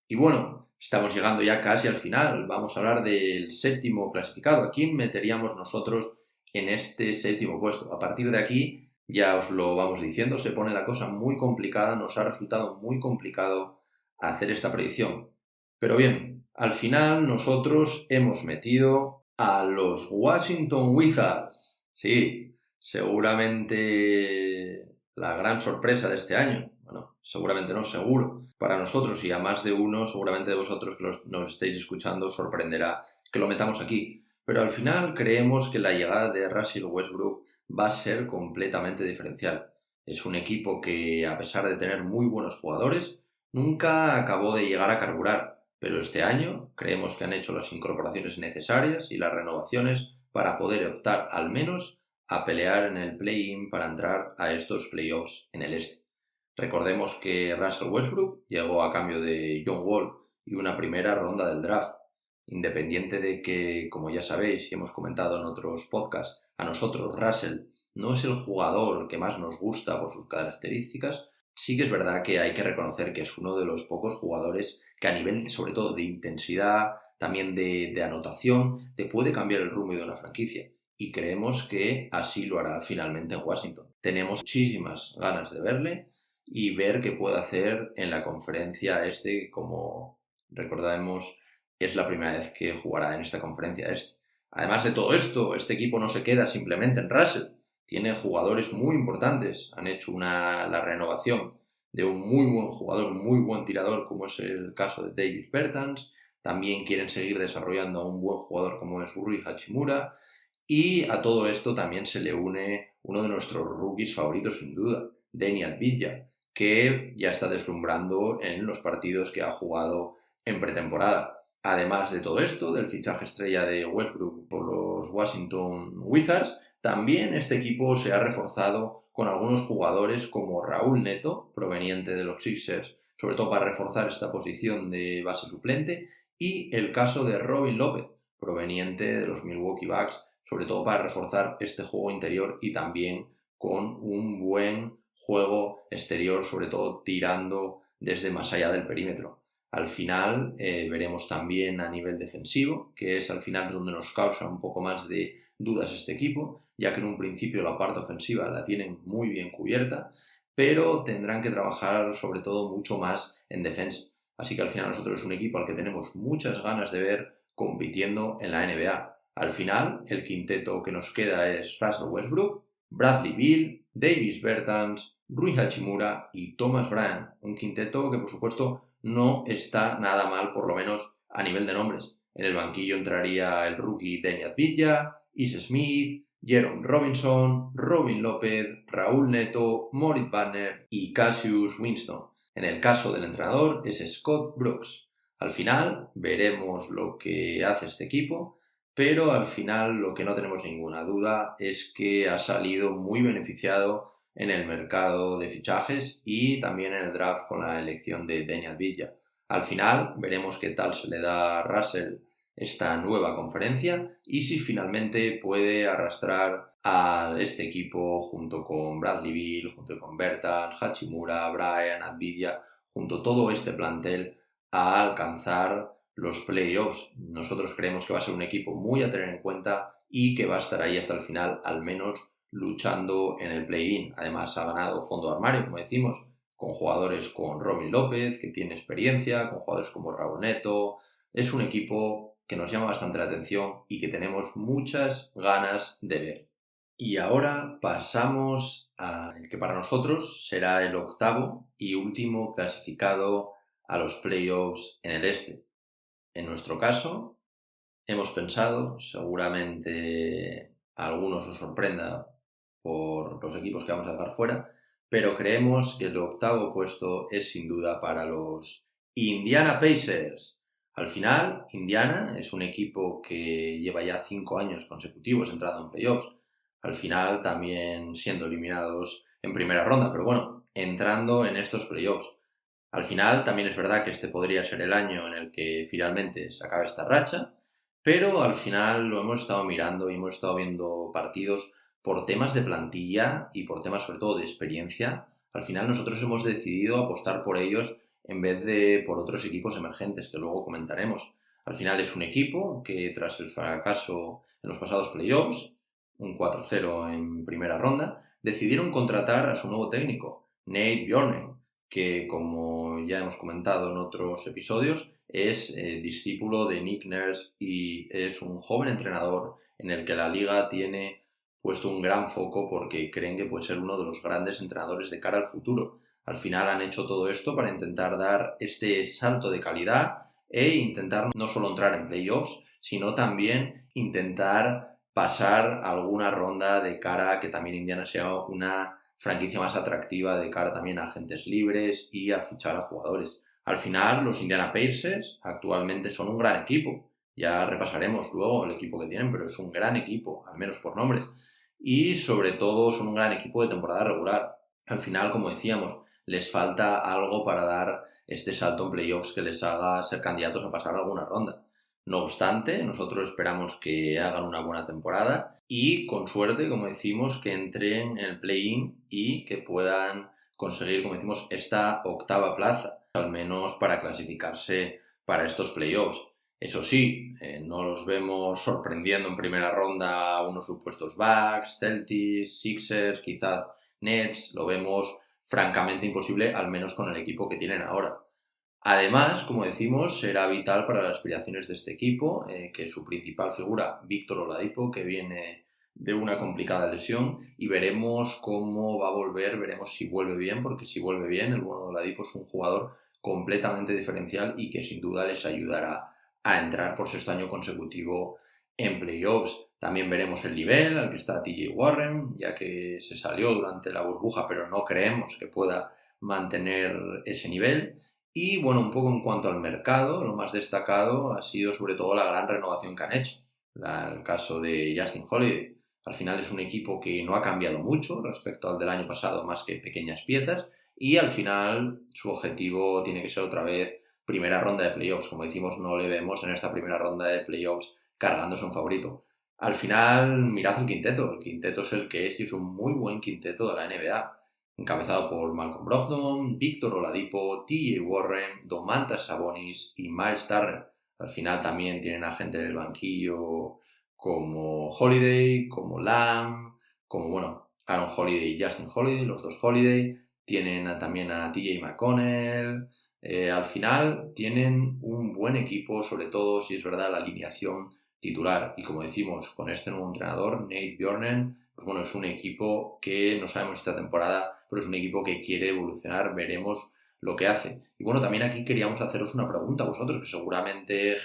Y bueno, estamos llegando ya casi al final. Vamos a hablar del séptimo clasificado. ¿A quién meteríamos nosotros en este séptimo puesto? A partir de aquí, ya os lo vamos diciendo, se pone la cosa muy complicada. Nos ha resultado muy complicado hacer esta predicción. Pero bien, al final nosotros hemos metido a los Washington Wizards. Sí, seguramente la gran sorpresa de este año. Bueno, seguramente no, seguro. Para nosotros y a más de uno, seguramente de vosotros que nos estéis escuchando, sorprenderá que lo metamos aquí. Pero al final creemos que la llegada de Russell Westbrook va a ser completamente diferencial. Es un equipo que, a pesar de tener muy buenos jugadores, nunca acabó de llegar a carburar. Pero este año creemos que han hecho las incorporaciones necesarias y las renovaciones para poder optar al menos a pelear en el play-in para entrar a estos playoffs en el este. Recordemos que Russell Westbrook llegó a cambio de John Wall y una primera ronda del draft. Independiente de que, como ya sabéis y hemos comentado en otros podcasts, a nosotros Russell no es el jugador que más nos gusta por sus características, sí que es verdad que hay que reconocer que es uno de los pocos jugadores que a nivel, sobre todo, de intensidad, también de anotación, te puede cambiar el rumbo de una franquicia. Y creemos que así lo hará finalmente en Washington. Tenemos muchísimas ganas de verle y ver qué puede hacer en la conferencia este, como recordamos, es la primera vez que jugará en esta conferencia este. Además de todo esto, este equipo no se queda simplemente en Russell. Tiene jugadores muy importantes. Han hecho la renovación de un muy buen jugador, un muy buen tirador, como es el caso de Davis Bertans. También quieren seguir desarrollando a un buen jugador como es Rui Hachimura. Y a todo esto también se le une uno de nuestros rookies favoritos sin duda, Deni Avdija, que ya está deslumbrando en los partidos que ha jugado en pretemporada. Además de todo esto, del fichaje estrella de Westbrook por los Washington Wizards, también este equipo se ha reforzado con algunos jugadores como Raúl Neto, proveniente de los Sixers, sobre todo para reforzar esta posición de base suplente, y el caso de Robin López, proveniente de los Milwaukee Bucks, sobre todo para reforzar este juego interior y también con un buen juego exterior, sobre todo tirando desde más allá del perímetro. Al final veremos también a nivel defensivo, que es al final donde nos causa un poco más de dudas este equipo, ya que en un principio la parte ofensiva la tienen muy bien cubierta, pero tendrán que trabajar sobre todo mucho más en defensa. Así que al final nosotros es un equipo al que tenemos muchas ganas de ver compitiendo en la NBA. Al final, el quinteto que nos queda es Russell Westbrook, Bradley Beal, Davis Bertans, Rui Hachimura y Thomas Bryant. Un quinteto que, por supuesto, no está nada mal, por lo menos a nivel de nombres. En el banquillo entraría el rookie Deni Avdija, Ish Smith, Jerome Robinson, Robin López, Raúl Neto, Moritz Wagner y Cassius Winston. En el caso del entrenador es Scott Brooks. Al final veremos lo que hace este equipo, pero al final lo que no tenemos ninguna duda es que ha salido muy beneficiado en el mercado de fichajes y también en el draft con la elección de Deni Avdija. Al final veremos qué tal se le da a Russell esta nueva conferencia y si finalmente puede arrastrar a este equipo junto con Bradley Beal, junto con Bertans, Hachimura, Bryant, Avdija, junto a todo este plantel a alcanzar los playoffs. Nosotros creemos que va a ser un equipo muy a tener en cuenta y que va a estar ahí hasta el final, al menos luchando en el play-in. Además ha ganado fondo de armario, como decimos, con jugadores con Robin López, que tiene experiencia, con jugadores como Raúl Neto. Es un equipo que nos llama bastante la atención y que tenemos muchas ganas de ver. Y ahora pasamos al que para nosotros será el octavo y último clasificado a los playoffs en el este. En nuestro caso, hemos pensado, seguramente a algunos os sorprenda por los equipos que vamos a dejar fuera, pero creemos que el octavo puesto es sin duda para los Indiana Pacers. Al final, Indiana es un equipo que lleva ya 5 años consecutivos entrando en playoffs. Al final también siendo eliminados en primera ronda, pero bueno, entrando en estos playoffs. Al final también es verdad que este podría ser el año en el que finalmente se acabe esta racha, pero al final lo hemos estado mirando y hemos estado viendo partidos por temas de plantilla y por temas sobre todo de experiencia. Al final nosotros hemos decidido apostar por ellos en vez de por otros equipos emergentes que luego comentaremos. Al final es un equipo que tras el fracaso en los pasados playoffs, un 4-0 en primera ronda, decidieron contratar a su nuevo técnico, Nate Bjorkgren, que como ya hemos comentado en otros episodios, es discípulo de Nick Nurse y es un joven entrenador en el que la liga tiene puesto un gran foco porque creen que puede ser uno de los grandes entrenadores de cara al futuro. Al final han hecho todo esto para intentar dar este salto de calidad e intentar no solo entrar en playoffs, sino también intentar pasar alguna ronda de cara a que también Indiana sea una franquicia más atractiva de cara también a agentes libres y a fichar a jugadores. Al final, los Indiana Pacers actualmente son un gran equipo. Ya repasaremos luego el equipo que tienen, pero es un gran equipo, al menos por nombres. Y sobre todo son un gran equipo de temporada regular. Al final, como decíamos, les falta algo para dar este salto en playoffs que les haga ser candidatos a pasar alguna ronda. No obstante, nosotros esperamos que hagan una buena temporada y, con suerte, como decimos, que entren en el play-in y que puedan conseguir, como decimos, esta octava plaza, al menos para clasificarse para estos playoffs. Eso sí, no los vemos sorprendiendo en primera ronda a unos supuestos Bucks, Celtics, Sixers, quizás Nets. Lo vemos francamente imposible, al menos con el equipo que tienen ahora. Además, como decimos, será vital para las aspiraciones de este equipo, que su principal figura, Víctor Oladipo, que viene de una complicada lesión, y veremos cómo va a volver, veremos si vuelve bien, porque si vuelve bien, el bueno de Oladipo es un jugador completamente diferencial y que sin duda les ayudará a entrar por sexto año consecutivo en playoffs. También veremos el nivel al que está TJ Warren, ya que se salió durante la burbuja, pero no creemos que pueda mantener ese nivel. Y bueno, un poco en cuanto al mercado, lo más destacado ha sido sobre todo la gran renovación que han hecho. El caso de Justin Holiday. Al final es un equipo que no ha cambiado mucho respecto al del año pasado, más que pequeñas piezas. Y al final su objetivo tiene que ser otra vez primera ronda de playoffs. Como decimos, no le vemos en esta primera ronda de playoffs cargándose un favorito. Al final, mirad el quinteto. El quinteto es el que es y es un muy buen quinteto de la NBA. encabezado por Malcolm Brogdon, Víctor Oladipo, T.J. Warren, Domantas Sabonis y Miles Turner. Al final también tienen a gente en el banquillo como Holiday, como Lamb, como Aaron Holiday y Justin Holiday, los dos Holiday. Tienen también a T.J. McConnell. Al final tienen un buen equipo, sobre todo si es verdad la alineación titular. Y como decimos, con este nuevo entrenador, Nate Bjorkgren, pues es un equipo que no sabemos esta temporada, pero es un equipo que quiere evolucionar, veremos lo que hace. Y también aquí queríamos haceros una pregunta a vosotros, que seguramente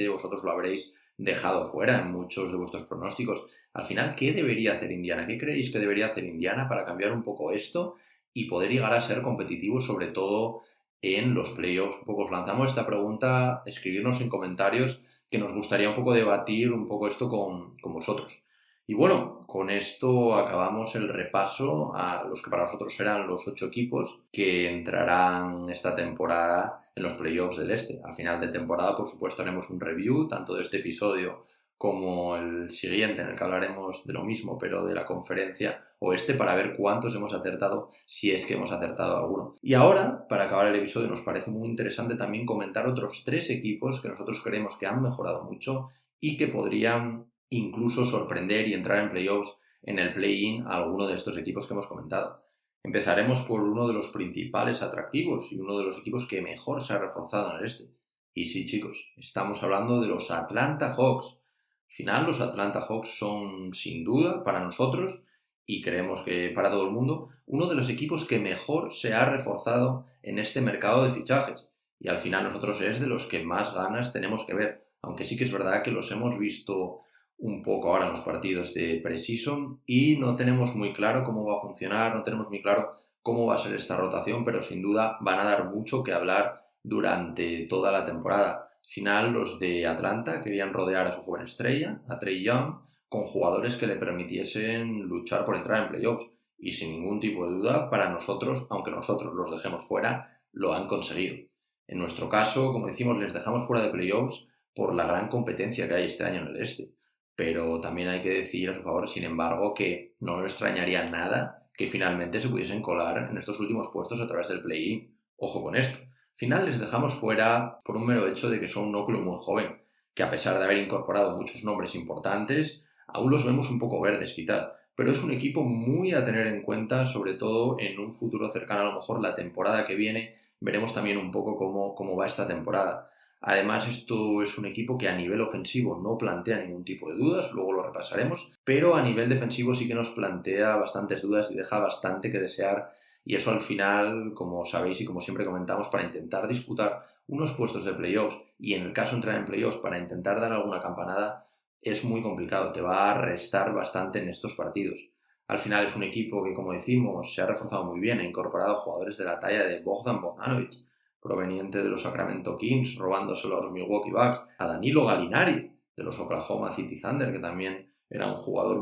vosotros lo habréis dejado fuera en muchos de vuestros pronósticos. Al final, ¿qué debería hacer Indiana? ¿Qué creéis que debería hacer Indiana para cambiar un poco esto y poder llegar a ser competitivos, sobre todo en los playoffs? Un poco os lanzamos esta pregunta, escribirnos en comentarios, que nos gustaría un poco debatir un poco esto con vosotros. Y con esto acabamos el repaso a los que para nosotros serán los 8 equipos que entrarán esta temporada en los playoffs del Este. A final de temporada, por supuesto, haremos un review tanto de este episodio como el siguiente, en el que hablaremos de lo mismo, pero de la conferencia oeste, para ver cuántos hemos acertado, si es que hemos acertado alguno. Y ahora, para acabar el episodio, nos parece muy interesante también comentar otros 3 equipos que nosotros creemos que han mejorado mucho y que podrían incluso sorprender y entrar en playoffs en el play-in a alguno de estos equipos que hemos comentado. Empezaremos por uno de los principales atractivos y uno de los equipos que mejor se ha reforzado en el este. Y sí, chicos, estamos hablando de los Atlanta Hawks. Al final, los Atlanta Hawks son, sin duda, para nosotros, y creemos que para todo el mundo, uno de los equipos que mejor se ha reforzado en este mercado de fichajes. Y al final nosotros es de los que más ganas tenemos que ver, aunque sí que es verdad que los hemos visto un poco ahora en los partidos de pre-season y no tenemos muy claro cómo va a funcionar, no tenemos muy claro cómo va a ser esta rotación, pero sin duda van a dar mucho que hablar durante toda la temporada. Al final, los de Atlanta querían rodear a su joven estrella, a Trae Young, con jugadores que le permitiesen luchar por entrar en playoffs. Y sin ningún tipo de duda, para nosotros, aunque nosotros los dejemos fuera, lo han conseguido. En nuestro caso, como decimos, les dejamos fuera de playoffs por la gran competencia que hay este año en el este. Pero también hay que decir a su favor, sin embargo, que no nos extrañaría nada que finalmente se pudiesen colar en estos últimos puestos a través del play-in. Ojo con esto. Al final les dejamos fuera por un mero hecho de que son un núcleo muy joven, que a pesar de haber incorporado muchos nombres importantes, aún los vemos un poco verdes quizá. Pero es un equipo muy a tener en cuenta, sobre todo en un futuro cercano, a lo mejor la temporada que viene. Veremos también un poco cómo va esta temporada. Además, esto es un equipo que a nivel ofensivo no plantea ningún tipo de dudas, luego lo repasaremos, pero a nivel defensivo sí que nos plantea bastantes dudas y deja bastante que desear, y eso al final, como sabéis y como siempre comentamos, para intentar disputar unos puestos de playoffs y en el caso de entrar en playoffs para intentar dar alguna campanada, es muy complicado, te va a restar bastante en estos partidos. Al final es un equipo que, como decimos, se ha reforzado muy bien, ha incorporado jugadores de la talla de Bogdan Bogdanovic, proveniente de los Sacramento Kings, robándoselo a los Milwaukee Bucks, a Danilo Gallinari, de los Oklahoma City Thunder, que también era un jugador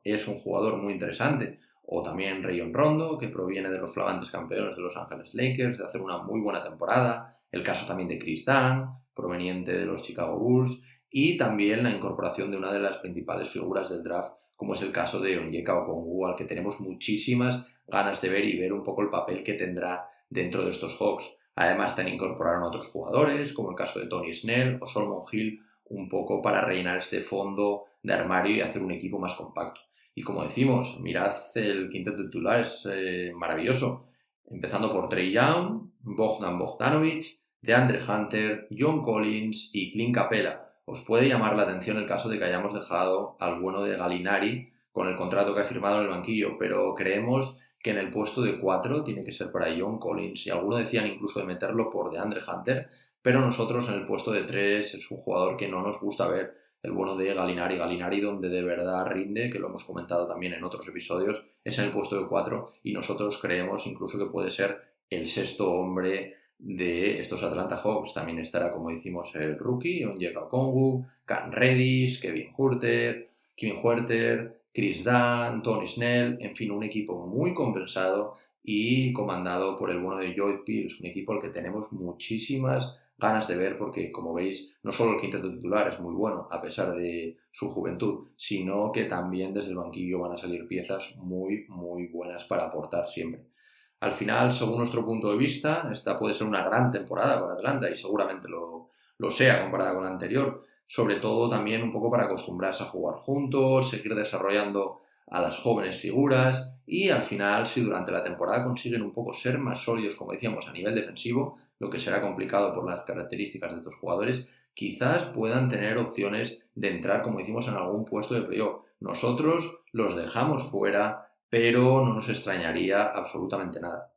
es un jugador muy interesante, o también Rayon Rondo, que proviene de los flamantes campeones de Los Ángeles Lakers, de hacer una muy buena temporada, el caso también de Chris Dunn, proveniente de los Chicago Bulls, y también la incorporación de una de las principales figuras del draft, como es el caso de Onyeka Okongwu, al que tenemos muchísimas ganas de ver y ver un poco el papel que tendrá dentro de estos Hawks. Además, también incorporaron a otros jugadores, como el caso de Tony Snell o Solomon Hill, un poco para rellenar este fondo de armario y hacer un equipo más compacto. Y como decimos, mirad el quinteto titular, es maravilloso. Empezando por Trae Young, Bogdan Bogdanovic, DeAndre Hunter, John Collins y Clint Capela. Os puede llamar la atención el caso de que hayamos dejado al bueno de Gallinari con el contrato que ha firmado en el banquillo, pero creemos que en el puesto de 4 tiene que ser para John Collins, y algunos decían incluso de meterlo por DeAndre Hunter, pero nosotros en el puesto de 3 es un jugador que no nos gusta ver, el bueno de Gallinari donde de verdad rinde, que lo hemos comentado también en otros episodios, es en el puesto de 4 y nosotros creemos incluso que puede ser el sexto hombre de estos Atlanta Hawks. También estará, como decimos, el rookie, Onyeka Okongwu, Cam Reddish, Kevin Huerter, Chris Dunn, Tony Snell, en fin, un equipo muy compensado y comandado por el bueno de Lloyd Pierce, un equipo al que tenemos muchísimas ganas de ver porque, como veis, no solo el quinteto titular es muy bueno a pesar de su juventud, sino que también desde el banquillo van a salir piezas muy, muy buenas para aportar siempre. Al final, según nuestro punto de vista, esta puede ser una gran temporada para Atlanta y seguramente lo sea comparada con la anterior. Sobre todo también un poco para acostumbrarse a jugar juntos, seguir desarrollando a las jóvenes figuras y al final, si durante la temporada consiguen un poco ser más sólidos, como decíamos, a nivel defensivo, lo que será complicado por las características de estos jugadores, quizás puedan tener opciones de entrar, como decimos, en algún puesto de playoff. Nosotros los dejamos fuera, pero no nos extrañaría absolutamente nada.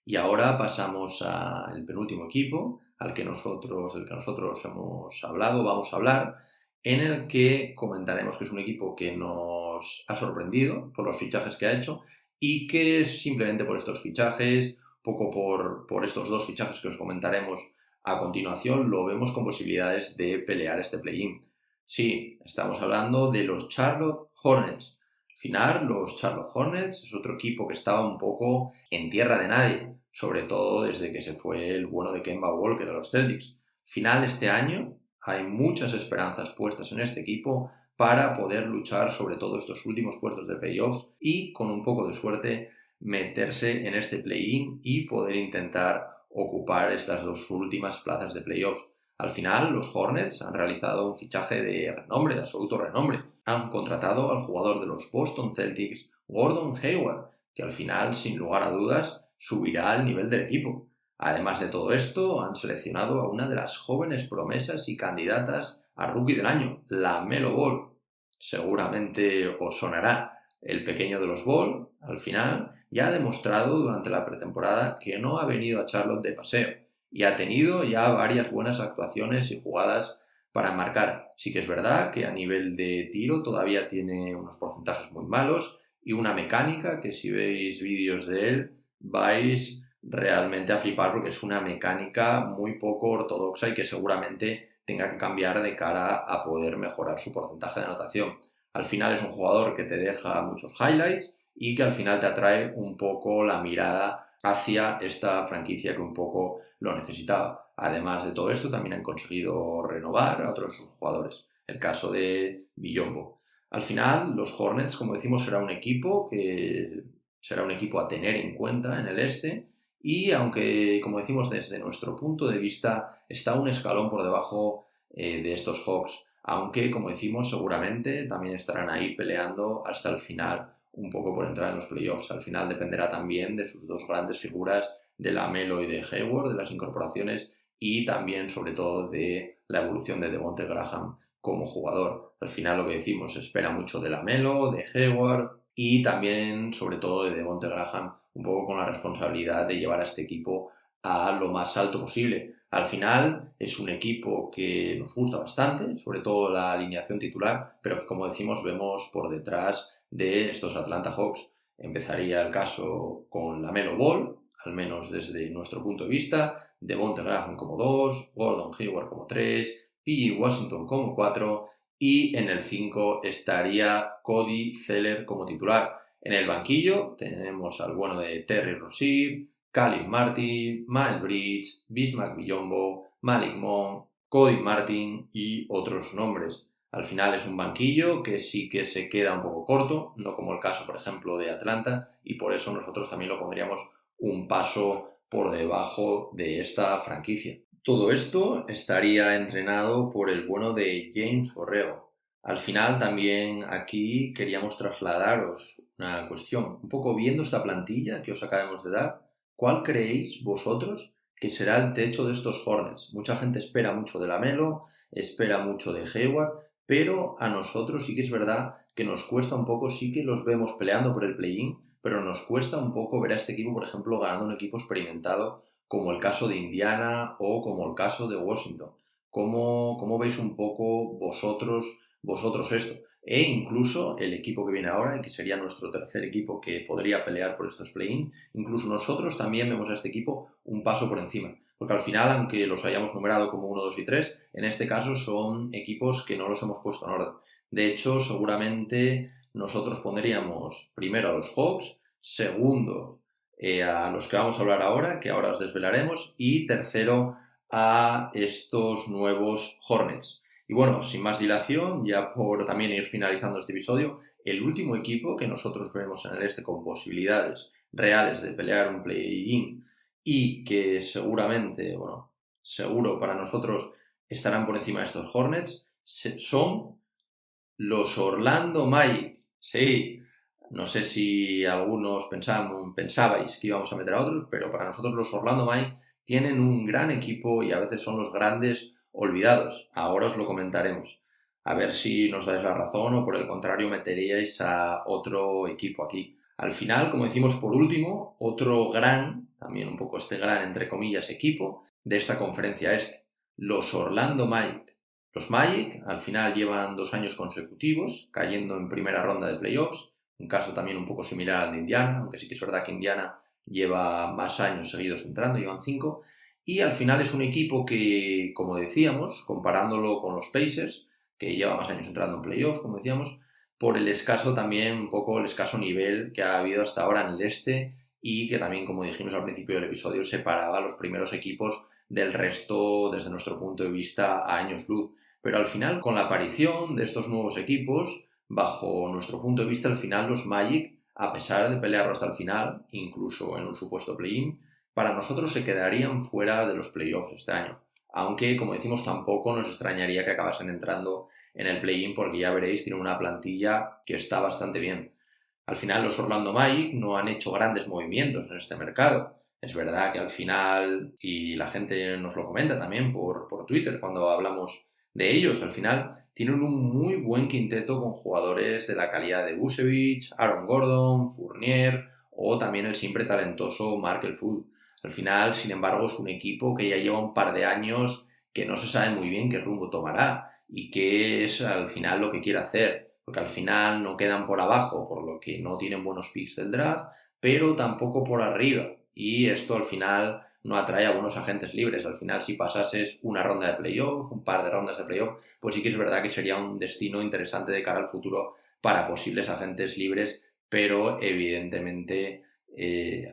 Y ahora pasamos al penúltimo equipo, del que nosotros hemos hablado, vamos a hablar, en el que comentaremos que es un equipo que nos ha sorprendido por los fichajes que ha hecho y que simplemente por estos fichajes, poco por estos dos fichajes que os comentaremos a continuación, lo vemos con posibilidades de pelear este play-in. Sí, estamos hablando de los Charlotte Hornets. Al final, los Charlotte Hornets es otro equipo que estaba un poco en tierra de nadie, sobre todo desde que se fue el bueno de Kemba Walker a los Celtics. Al final, este año hay muchas esperanzas puestas en este equipo para poder luchar sobre todo estos últimos puestos de playoffs y, con un poco de suerte, meterse en este play-in y poder intentar ocupar estas dos últimas plazas de playoffs. Al final, los Hornets han realizado un fichaje de renombre, de absoluto renombre. Han contratado al jugador de los Boston Celtics, Gordon Hayward, que al final, sin lugar a dudas, subirá al nivel del equipo. Además de todo esto, han seleccionado a una de las jóvenes promesas y candidatas a Rookie del Año, LaMelo Ball. Seguramente os sonará el pequeño de los Ball, al final, ya ha demostrado durante la pretemporada que no ha venido a Charlotte de paseo y ha tenido ya varias buenas actuaciones y jugadas para marcar. Sí que es verdad que a nivel de tiro todavía tiene unos porcentajes muy malos y una mecánica que si veis vídeos de él vais realmente a flipar porque es una mecánica muy poco ortodoxa y que seguramente tenga que cambiar de cara a poder mejorar su porcentaje de anotación. Al final es un jugador que te deja muchos highlights y que al final te atrae un poco la mirada hacia esta franquicia que un poco lo necesitaba. Además de todo esto, también han conseguido renovar a otros jugadores. El caso de Biyombo. Al final, los Hornets, como decimos, será un equipo a tener en cuenta en el este y aunque, como decimos, desde nuestro punto de vista está un escalón por debajo de estos Hawks, aunque, como decimos, seguramente también estarán ahí peleando hasta el final un poco por entrar en los playoffs. Al final dependerá también de sus dos grandes figuras, de LaMelo y de Hayward, de las incorporaciones y también, sobre todo, de la evolución de Devonte Graham como jugador. Al final, lo que decimos, se espera mucho de LaMelo, de Hayward y también, sobre todo, de Devonte Graham, un poco con la responsabilidad de llevar a este equipo a lo más alto posible. Al final es un equipo que nos gusta bastante, sobre todo la alineación titular, pero que, como decimos, vemos por detrás de estos Atlanta Hawks. Empezaría el caso con LaMelo Ball, al menos desde nuestro punto de vista, Devonte Graham como 2, Gordon Hayward como 3, P.J. Washington como 4 y en el 5 estaría Cody Zeller como titular. En el banquillo tenemos al bueno de Terry Rozier, Caleb Martin, Miles Bridges, Bismack Biyombo, Malik Monk, Cody Martin y otros nombres. Al final es un banquillo que sí que se queda un poco corto, no como el caso, por ejemplo, de Atlanta, y por eso nosotros también lo pondríamos un paso por debajo de esta franquicia. Todo esto estaría entrenado por el bueno de James Borrego. Al final también aquí queríamos trasladaros una cuestión. Un poco viendo esta plantilla que os acabamos de dar, ¿cuál creéis vosotros que será el techo de estos Hornets? Mucha gente espera mucho de LaMelo, espera mucho de Hayward, pero a nosotros sí que es verdad que nos cuesta un poco, sí que los vemos peleando por el play-in, pero nos cuesta un poco ver a este equipo, por ejemplo, ganando un equipo experimentado como el caso de Indiana o como el caso de Washington. ¿Cómo veis un poco vosotros esto? E incluso el equipo que viene ahora, y que sería nuestro tercer equipo que podría pelear por estos play-in, incluso nosotros también vemos a este equipo un paso por encima. Porque al final, aunque los hayamos numerado como 1, 2 y 3, en este caso son equipos que no los hemos puesto en orden. De hecho, seguramente nosotros pondríamos primero a los Hawks, segundo a los que vamos a hablar ahora, que ahora os desvelaremos, y tercero a estos nuevos Hornets. Y bueno, sin más dilación, ya por también ir finalizando este episodio, el último equipo que nosotros vemos en el este con posibilidades reales de pelear un play-in y que seguramente, seguro para nosotros estarán por encima de estos Hornets, son los Orlando Magic. Sí, no sé si algunos pensabais que íbamos a meter a otros, pero para nosotros los Orlando Magic tienen un gran equipo y a veces son los grandes olvidados. Ahora os lo comentaremos. A ver si nos dais la razón o por el contrario meteríais a otro equipo aquí. Al final, como decimos por último, otro gran, también un poco gran entre comillas, equipo de esta conferencia este, los Orlando Magic. Los Magic al final llevan 2 años consecutivos cayendo en primera ronda de playoffs, un caso también un poco similar al de Indiana, aunque sí que es verdad que Indiana lleva más años seguidos entrando, llevan 5, y al final es un equipo que, como decíamos, comparándolo con los Pacers, que lleva más años entrando en playoffs, como decíamos, por el escaso también, un poco el escaso nivel que ha habido hasta ahora en el este y que también, como dijimos al principio del episodio, separaba a los primeros equipos del resto desde nuestro punto de vista a años luz. Pero al final, con la aparición de estos nuevos equipos, bajo nuestro punto de vista, al final los Magic, a pesar de pelearlo hasta el final, incluso en un supuesto play-in, para nosotros se quedarían fuera de los playoffs este año. Aunque, como decimos, tampoco nos extrañaría que acabasen entrando en el play-in porque ya veréis, tiene una plantilla que está bastante bien. Al final los Orlando Magic no han hecho grandes movimientos en este mercado. Es verdad que al final, y la gente nos lo comenta también por Twitter cuando hablamos de ellos, al final tienen un muy buen quinteto con jugadores de la calidad de Vucevic, Aaron Gordon, Fournier o también el siempre talentoso Markelle Fultz. Al final, sin embargo, es un equipo que ya lleva un par de años que no se sabe muy bien qué rumbo tomará y qué es al final lo que quiere hacer, porque al final no quedan por abajo, por lo que no tienen buenos picks del draft, pero tampoco por arriba, y esto al final no atrae a buenos agentes libres. Al final, si pasases una ronda de playoff, un par de rondas de playoff, pues sí que es verdad que sería un destino interesante de cara al futuro para posibles agentes libres, pero evidentemente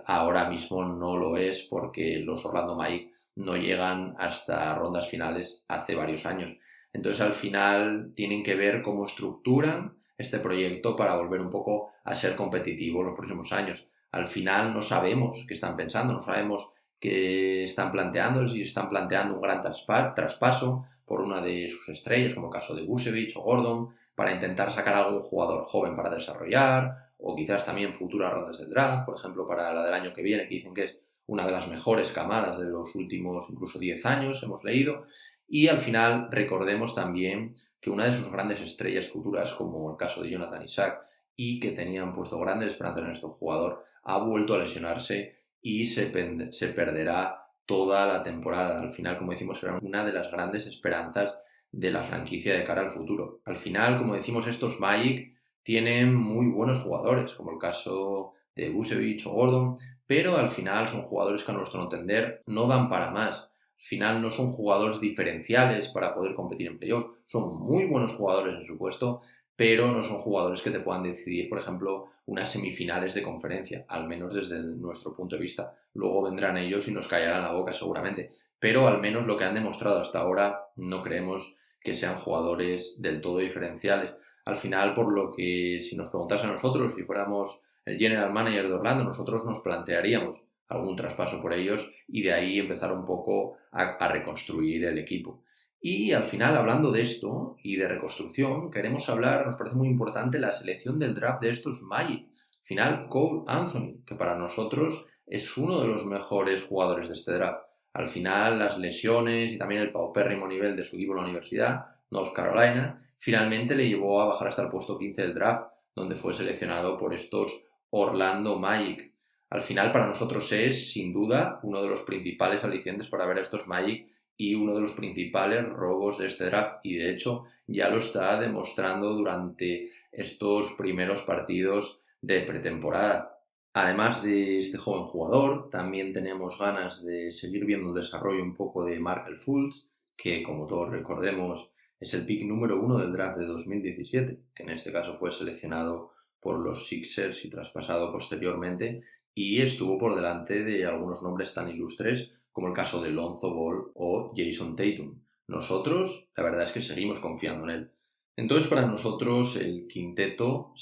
ahora mismo no lo es porque los Orlando Magic no llegan hasta rondas finales hace varios años. Entonces al final tienen que ver cómo estructuran este proyecto para volver un poco a ser competitivos los próximos años. Al final no sabemos qué están pensando, no sabemos qué están planteando, si están planteando un gran traspaso por una de sus estrellas, como el caso de Vucevic o Gordon, para intentar sacar a algún jugador joven para desarrollar, o quizás también futuras rondas del draft, por ejemplo para la del año que viene, que dicen que es una de las mejores camadas de los últimos incluso 10 años, hemos leído. Y al final recordemos también que una de sus grandes estrellas futuras, como el caso de Jonathan Isaac, y que tenían puesto grandes esperanzas en este jugador, ha vuelto a lesionarse y se perderá toda la temporada. Al final, como decimos, será una de las grandes esperanzas de la franquicia de cara al futuro. Al final, como decimos, estos Magic tienen muy buenos jugadores, como el caso de Vucevic o Gordon, pero al final son jugadores que a nuestro entender no dan para más. Al final no son jugadores diferenciales para poder competir en playoffs, son muy buenos jugadores en su puesto, pero no son jugadores que te puedan decidir, por ejemplo, unas semifinales de conferencia, al menos desde nuestro punto de vista. Luego vendrán ellos y nos callarán la boca seguramente, pero al menos lo que han demostrado hasta ahora no creemos que sean jugadores del todo diferenciales. Al final, por lo que si nos preguntasen a nosotros, si fuéramos el general manager de Orlando, nosotros nos plantearíamos algún traspaso por ellos y de ahí empezar un poco a reconstruir el equipo. Y al final, hablando de esto y de reconstrucción, queremos hablar, nos parece muy importante la selección del draft de estos Magic. Al final, Cole Anthony, que para nosotros es uno de los mejores jugadores de este draft. Al final, las lesiones y también el paupérrimo nivel de su equipo en la universidad, North Carolina, finalmente le llevó a bajar hasta el puesto 15 del draft, donde fue seleccionado por estos Orlando Magic. Al final, para nosotros es, sin duda, uno de los principales alicientes para ver a estos Magic y uno de los principales robos de este draft, y de hecho ya lo está demostrando durante estos primeros partidos de pretemporada. Además de este joven jugador, también tenemos ganas de seguir viendo el desarrollo un poco de Markelle Fultz, que como todos recordemos es el pick número 1 del draft de 2017, que en este caso fue seleccionado por los Sixers y traspasado posteriormente, y estuvo por delante de algunos nombres tan ilustres como el caso de Lonzo Ball o Jason Tatum. Nosotros, la verdad es que seguimos confiando en él. Entonces, para nosotros, su quinteto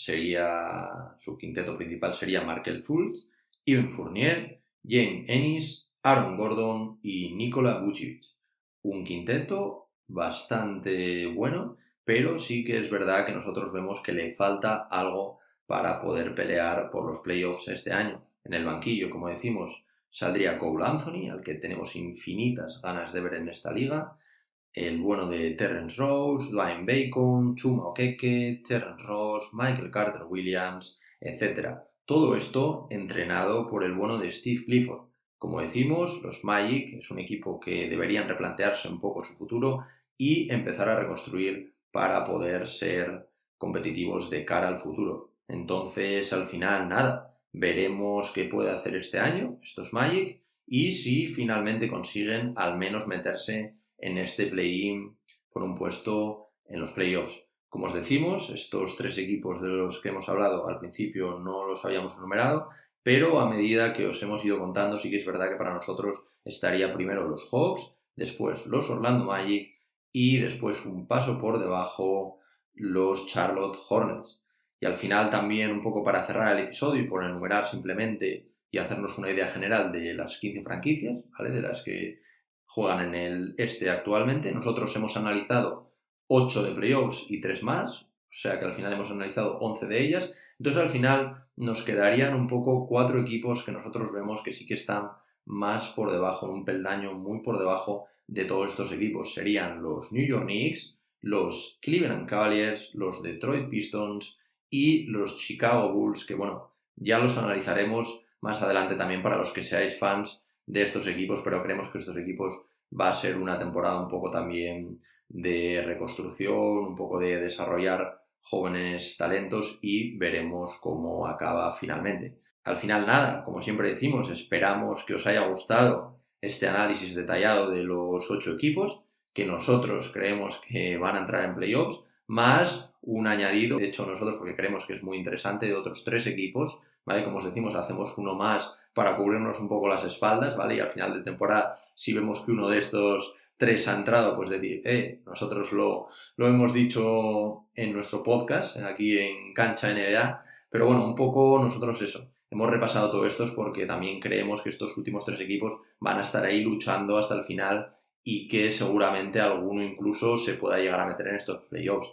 principal sería Markelle Fultz, Evan Fournier, James Ennis, Aaron Gordon y Nikola Vucevic. Un quinteto bastante bueno, pero sí que es verdad que nosotros vemos que le falta algo para poder pelear por los playoffs este año. En el banquillo, como decimos, saldría Cole Anthony, al que tenemos infinitas ganas de ver en esta liga. El bueno de Terrence Ross, Dwayne Bacon, Chuma Okeke, Terrence Ross, Michael Carter Williams, etc. Todo esto entrenado por el bueno de Steve Clifford. Como decimos, los Magic es un equipo que deberían replantearse un poco su futuro y empezar a reconstruir para poder ser competitivos de cara al futuro. Entonces, al final, nada, veremos qué puede hacer este año estos Magic y si finalmente consiguen al menos meterse en este play-in por un puesto en los playoffs. Como os decimos, estos tres equipos de los que hemos hablado al principio no los habíamos enumerado, pero a medida que os hemos ido contando sí que es verdad que para nosotros estaría primero los Hawks, después los Orlando Magic y después un paso por debajo los Charlotte Hornets. Y al final también un poco para cerrar el episodio y por enumerar simplemente y hacernos una idea general de las 15 franquicias, ¿vale? De las que juegan en el este actualmente. Nosotros hemos analizado 8 de playoffs y 3 más, o sea que al final hemos analizado 11 de ellas. Entonces al final nos quedarían un poco 4 equipos que nosotros vemos que sí que están más por debajo, en un peldaño muy por debajo de todos estos equipos. Serían los New York Knicks, los Cleveland Cavaliers, los Detroit Pistons y los Chicago Bulls, que bueno, ya los analizaremos más adelante también para los que seáis fans de estos equipos, pero creemos que estos equipos va a ser una temporada un poco también de reconstrucción, un poco de desarrollar jóvenes talentos y veremos cómo acaba finalmente. Al final nada, como siempre decimos, esperamos que os haya gustado este análisis detallado de los 8 equipos, que nosotros creemos que van a entrar en playoffs, más un añadido, de hecho nosotros porque creemos que es muy interesante, de otros 3 equipos, ¿vale? Como os decimos, hacemos uno más para cubrirnos un poco las espaldas, ¿vale? Y al final de temporada, si vemos que uno de estos 3 ha entrado, pues decir, nosotros lo hemos dicho en nuestro podcast, aquí en Cancha NBA, pero bueno, un poco nosotros eso. Hemos repasado todo esto porque también creemos que estos últimos 3 equipos van a estar ahí luchando hasta el final y que seguramente alguno incluso se pueda llegar a meter en estos playoffs.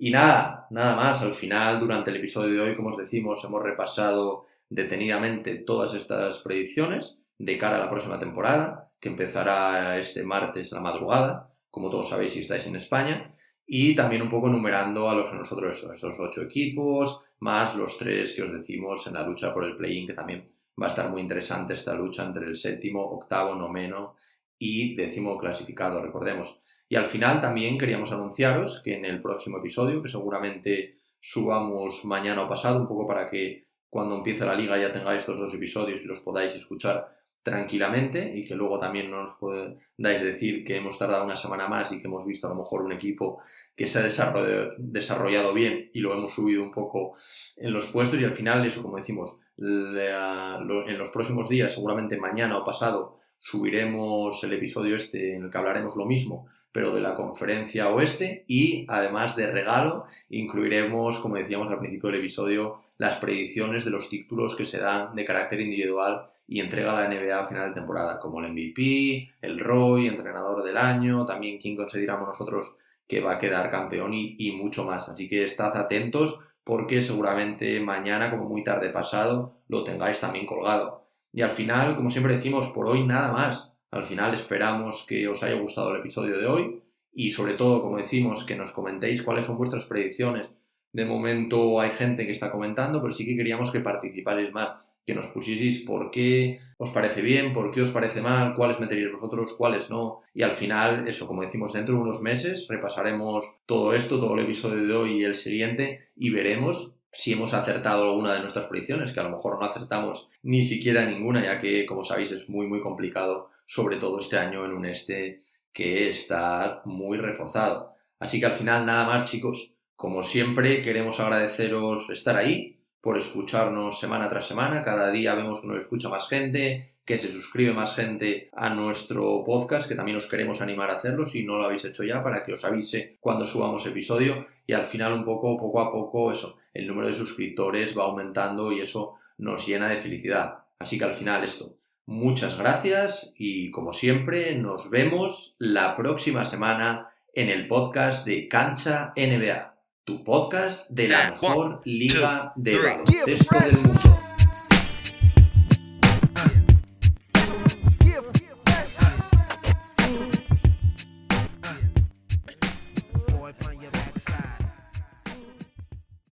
Y nada más, al final, durante el episodio de hoy, como os decimos, hemos repasado detenidamente todas estas predicciones de cara a la próxima temporada, que empezará este martes a la madrugada, como todos sabéis si estáis en España, y también un poco enumerando a los nosotros esos 8 equipos, más los 3 que os decimos en la lucha por el play-in, que también va a estar muy interesante esta lucha entre el 7º, 8º, 9º y 10º clasificado, recordemos. Y al final también queríamos anunciaros que en el próximo episodio, que seguramente subamos mañana o pasado, un poco para que cuando empiece la liga ya tengáis estos 2 episodios y los podáis escuchar tranquilamente y que luego también no nos podáis decir que hemos tardado una semana más y que hemos visto a lo mejor un equipo que se ha desarrollado bien y lo hemos subido un poco en los puestos y al final eso, como decimos, en los próximos días, seguramente mañana o pasado, subiremos el episodio este en el que hablaremos lo mismo, pero de la conferencia oeste y además de regalo incluiremos, como decíamos al principio del episodio, las predicciones de los títulos que se dan de carácter individual y entrega a la NBA a final de temporada, como el MVP, el Roy, entrenador del año, también quién consideramos nosotros que va a quedar campeón y mucho más. Así que estad atentos porque seguramente mañana, como muy tarde pasado, lo tengáis también colgado. Y al final, como siempre decimos, por hoy nada más. Al final esperamos que os haya gustado el episodio de hoy y sobre todo, como decimos, que nos comentéis cuáles son vuestras predicciones. De momento hay gente que está comentando, pero sí que queríamos que participarais más, que nos pusieseis por qué os parece bien, por qué os parece mal, cuáles meteríais vosotros, cuáles no. Y al final, eso, como decimos, dentro de unos meses repasaremos todo esto, todo el episodio de hoy y el siguiente y veremos si hemos acertado alguna de nuestras predicciones, que a lo mejor no acertamos ni siquiera ninguna, ya que, como sabéis, es muy, muy complicado, sobre todo este año en un este que está muy reforzado. Así que al final, nada más, chicos. Como siempre, queremos agradeceros estar ahí, por escucharnos semana tras semana. Cada día vemos que nos escucha más gente, que se suscribe más gente a nuestro podcast, que también os queremos animar a hacerlo si no lo habéis hecho ya, para que os avise cuando subamos episodio y al final un poco a poco eso, el número de suscriptores va aumentando y eso nos llena de felicidad. Así que al final esto. Muchas gracias y como siempre nos vemos la próxima semana en el podcast de Cancha NBA, tu podcast de la
And one,
mejor liga de
two, three.
baloncesto del mundo.